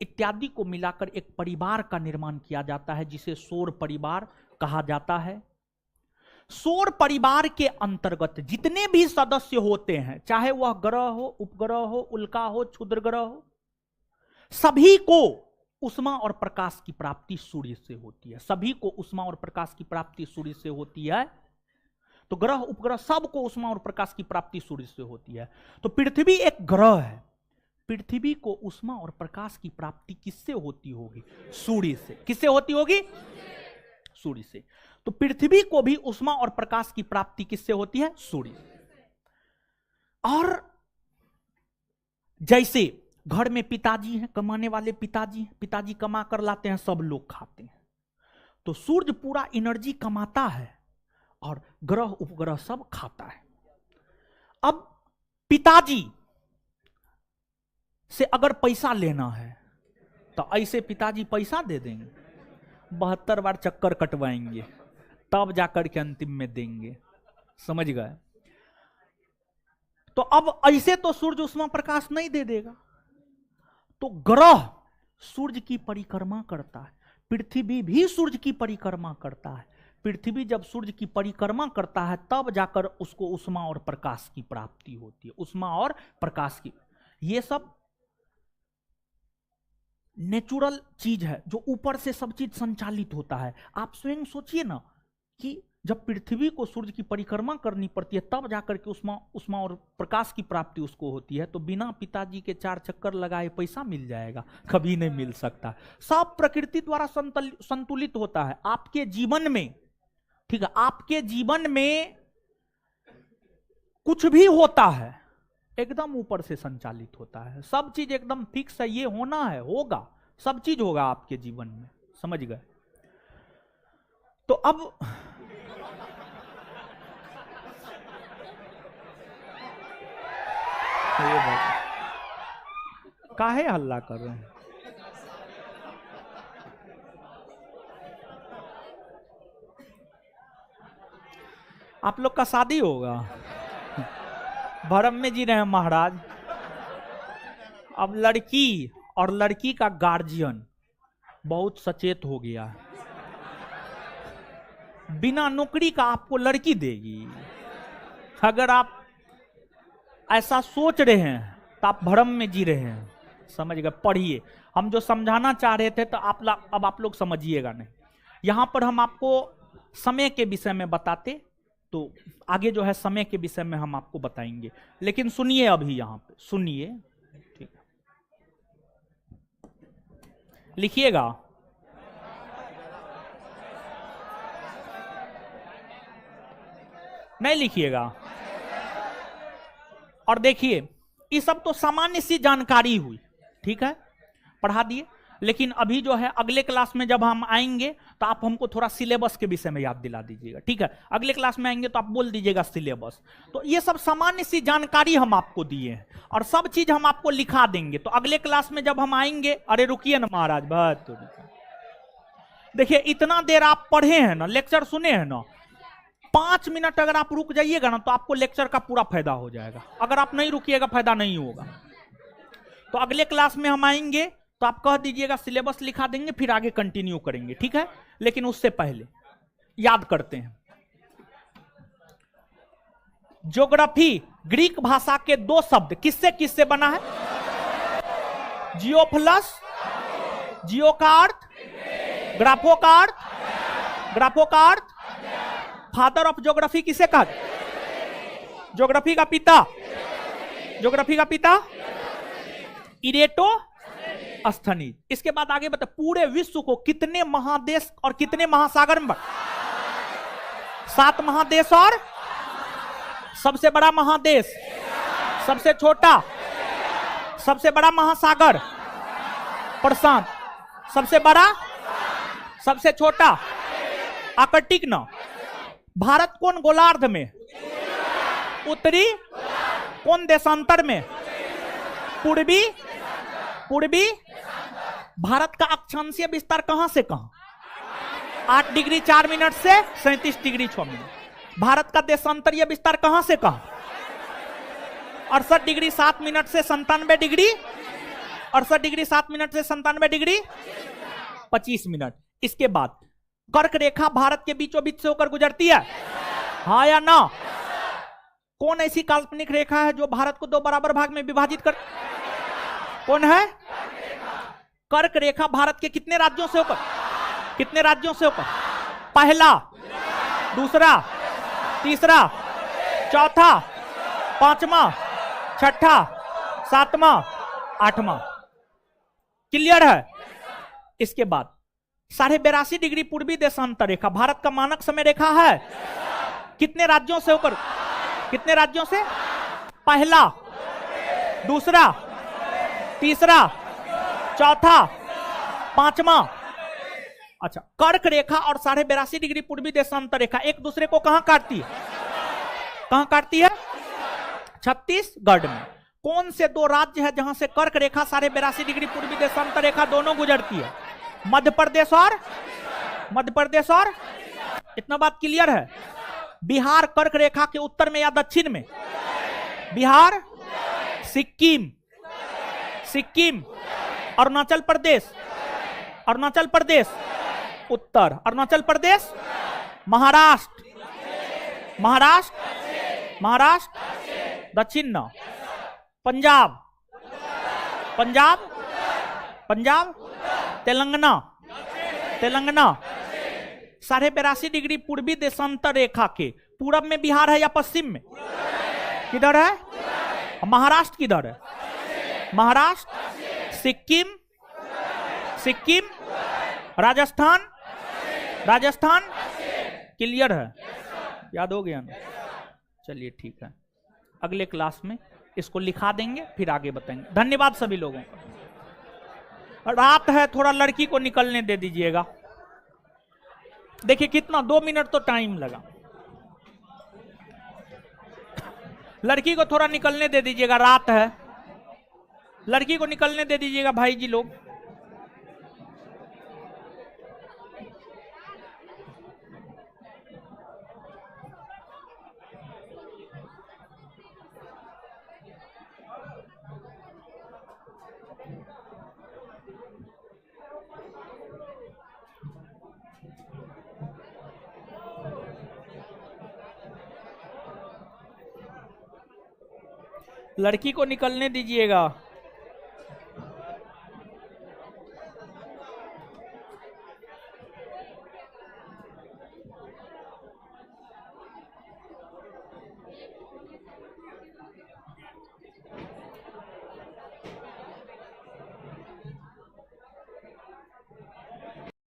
इत्यादि को मिलाकर एक परिवार का निर्माण किया जाता है जिसे सौर परिवार कहा जाता है। सौर परिवार के अंतर्गत जितने भी सदस्य होते हैं, चाहे वह ग्रह हो, उपग्रह हो, उल्का हो, क्षुद्र ग्रह हो, सभी को उष्मा और प्रकाश की प्राप्ति सूर्य से होती है। सभी को उष्मा और प्रकाश की प्राप्ति सूर्य से होती है। तो ग्रह, उपग्रह सबको उष्मा और प्रकाश की प्राप्ति सूर्य से होती है। तो पृथ्वी एक ग्रह है। पृथ्वी को उष्मा और प्रकाश की प्राप्ति किससे होती होगी? सूर्य से। किससे होती होगी? सूर्य से। तो पृथ्वी को भी उष्मा और प्रकाश की प्राप्ति किससे होती है? सूर्य से। और जैसे घर में पिताजी हैं, कमाने वाले पिताजी हैं, पिताजी कमा कर लाते हैं, सब लोग खाते हैं। तो सूर्य पूरा एनर्जी कमाता है और ग्रह, उपग्रह सब खाता है। अब पिताजी से अगर पैसा लेना है तो ऐसे पिताजी पैसा दे देंगे? 72 बार चक्कर कटवाएंगे तब जाकर के अंतिम में देंगे। समझ गए? तो अब ऐसे तो सूर्य उष्मा प्रकाश नहीं दे देगा। तो ग्रह सूर्य की परिक्रमा करता है, पृथ्वी भी सूर्य की परिक्रमा करता है। पृथ्वी जब सूर्य की परिक्रमा करता है तब जाकर उसको उष्मा और प्रकाश की प्राप्ति होती है। उष्मा और प्रकाश की, ये सब नेचुरल चीज है जो ऊपर से सब चीज संचालित होता है। आप स्वयं सोचिए ना कि जब पृथ्वी को सूर्य की परिक्रमा करनी पड़ती है तब जाकर के उष्मा और प्रकाश की प्राप्ति उसको होती है। तो बिना पिताजी के 4 चक्कर लगाए पैसा मिल जाएगा? कभी नहीं मिल सकता। सब प्रकृति द्वारा संतुलित होता है। आपके जीवन में, ठीक है, आपके जीवन में कुछ भी होता है एकदम ऊपर से संचालित होता है। सब चीज एकदम फिक्स है, ये होना है, होगा, सब चीज होगा आपके जीवन में, समझ गए? तो अब काहे हल्ला कर रहे हैं? आप लोग का शादी होगा? भरम में जी रहे हैं महाराज। अब लड़की और लड़की का गार्जियन बहुत सचेत हो गया है। बिना नौकरी का आपको लड़की देगी? अगर आप ऐसा सोच रहे हैं तो आप भ्रम में जी रहे हैं, समझ गए? पढ़िए, हम जो समझाना चाह रहे थे तो अब आप लोग समझिएगा नहीं। यहां पर हम आपको समय के विषय में बताते तो आगे जो है समय के विषय में हम आपको बताएंगे, लेकिन सुनिए अभी यहां पे सुनिए, ठीक है? लिखिएगा। नहीं लिखिएगा। और देखिए, ये सब तो सामान्य सी जानकारी हुई, ठीक है, पढ़ा दिए। लेकिन अभी जो है अगले क्लास में जब हम आएंगे तो आप हमको थोड़ा सिलेबस के विषय में याद दिला दीजिएगा, ठीक है? अगले क्लास में आएंगे तो आप बोल दीजिएगा सिलेबस। तो ये सब सामान्य सी जानकारी हम आपको दिए हैं और सब चीज हम आपको लिखा देंगे। तो अगले क्लास में जब हम आएंगे, अरे रुकिए ना महाराज, बहुत देखिए, इतना देर आप पढ़े हैं ना, लेक्चर सुने हैं ना, 5 मिनट अगर आप रुक जाइएगा ना तो आपको लेक्चर का पूरा फायदा हो जाएगा। अगर आप नहीं रुकिएगा फायदा नहीं होगा। तो अगले क्लास में हम आएंगे तो आप कह दीजिएगा सिलेबस लिखा देंगे, फिर आगे कंटिन्यू करेंगे, ठीक है? लेकिन उससे पहले याद करते हैं। ज्योग्राफी ग्रीक भाषा के 2 शब्द किससे किससे बना है? जियो प्लस जियो का अर्थ, ग्राफो का अर्थ, ग्राफो का अर्थ। फादर ऑफ ज्योग्राफी किसे कहा? ज्योग्राफी का पिता, ज्योग्राफी का पिता इरेटो अस्थनीज। इसके बाद आगे बता, पूरे विश्व को कितने महादेश और कितने महासागर में? 7 महादेश और सबसे बड़ा महादेश, सबसे छोटा, सबसे बड़ा महासागर प्रशांत, सबसे बड़ा, सबसे छोटा आर्कटिक ना। भारत कौन गोलार्ध में? उत्तरी। कौन देशांतर में? पूर्वी। पूर्वी। भारत का अक्षांशीय विस्तार कहां से कहां? 8 डिग्री 4 मिनट से 37 डिग्री 6 मिनट। भारत का देशांतरीय विस्तार कहां से कहां? 68 डिग्री 7 मिनट से 97 डिग्री, 68 डिग्री 7 मिनट से 97 डिग्री 25 मिनट। इसके बाद कर्क रेखा भारत के बीचों बीच से होकर गुजरती है, हाँ या ना? कौन ऐसी काल्पनिक रेखा है जो भारत को 2 बराबर भाग में विभाजित कर? कौन है? कर्क रेखा भारत के कितने राज्यों से होकर? कितने राज्यों से होकर? पहला, दूसरा, तीसरा, चौथा, पांचवा, छठा, सातवां, आठवां। क्लियर है? इसके बाद 82.5 डिग्री पूर्वी देशांतर रेखा भारत का मानक समय रेखा है। कितने राज्यों से होकर? कितने राज्यों से? पहला, दूसरा, तीसरा, चौथा, पांचवा। अच्छा, कर्क रेखा और 82.5 डिग्री पूर्वी देशांतर रेखा एक दूसरे को कहां काटती है? कहां काटती है? छत्तीसगढ़ में। कौन से 2 राज्य है जहां से कर्क रेखा 82.5 डिग्री पूर्वी देशांतर रेखा दोनों गुजरती है? मध्य प्रदेश और मध्य प्रदेश और इतना बात क्लियर है? बिहार कर्क रेखा के उत्तर में या दक्षिण में? बिहार, सिक्किम, सिक्किम, अरुणाचल प्रदेश, अरुणाचल प्रदेश उत्तर, अरुणाचल प्रदेश, महाराष्ट्र, महाराष्ट्र, महाराष्ट्र दक्षिण न, पंजाब, पंजाब, पंजाब, तेलंगाना, तेलंगाना, 82.5 डिग्री पूर्वी देशांतर रेखा के पूरब में बिहार है या पश्चिम में? किधर है? महाराष्ट्र किधर है? महाराष्ट्र, सिक्किम, सिक्किम, राजस्थान, राजस्थान क्लियर है? याद हो गया ना? चलिए ठीक है, अगले क्लास में इसको लिखा देंगे, फिर आगे बताएंगे। धन्यवाद सभी लोगों का। रात है, थोड़ा लड़की को निकलने दे दीजिएगा। देखिए कितना 2 मिनट तो टाइम लगा। लड़की को थोड़ा निकलने दे दीजिएगा, रात है, लड़की को निकलने दे दीजिएगा भाई जी लोग। लड़की को निकलने दीजिएगा।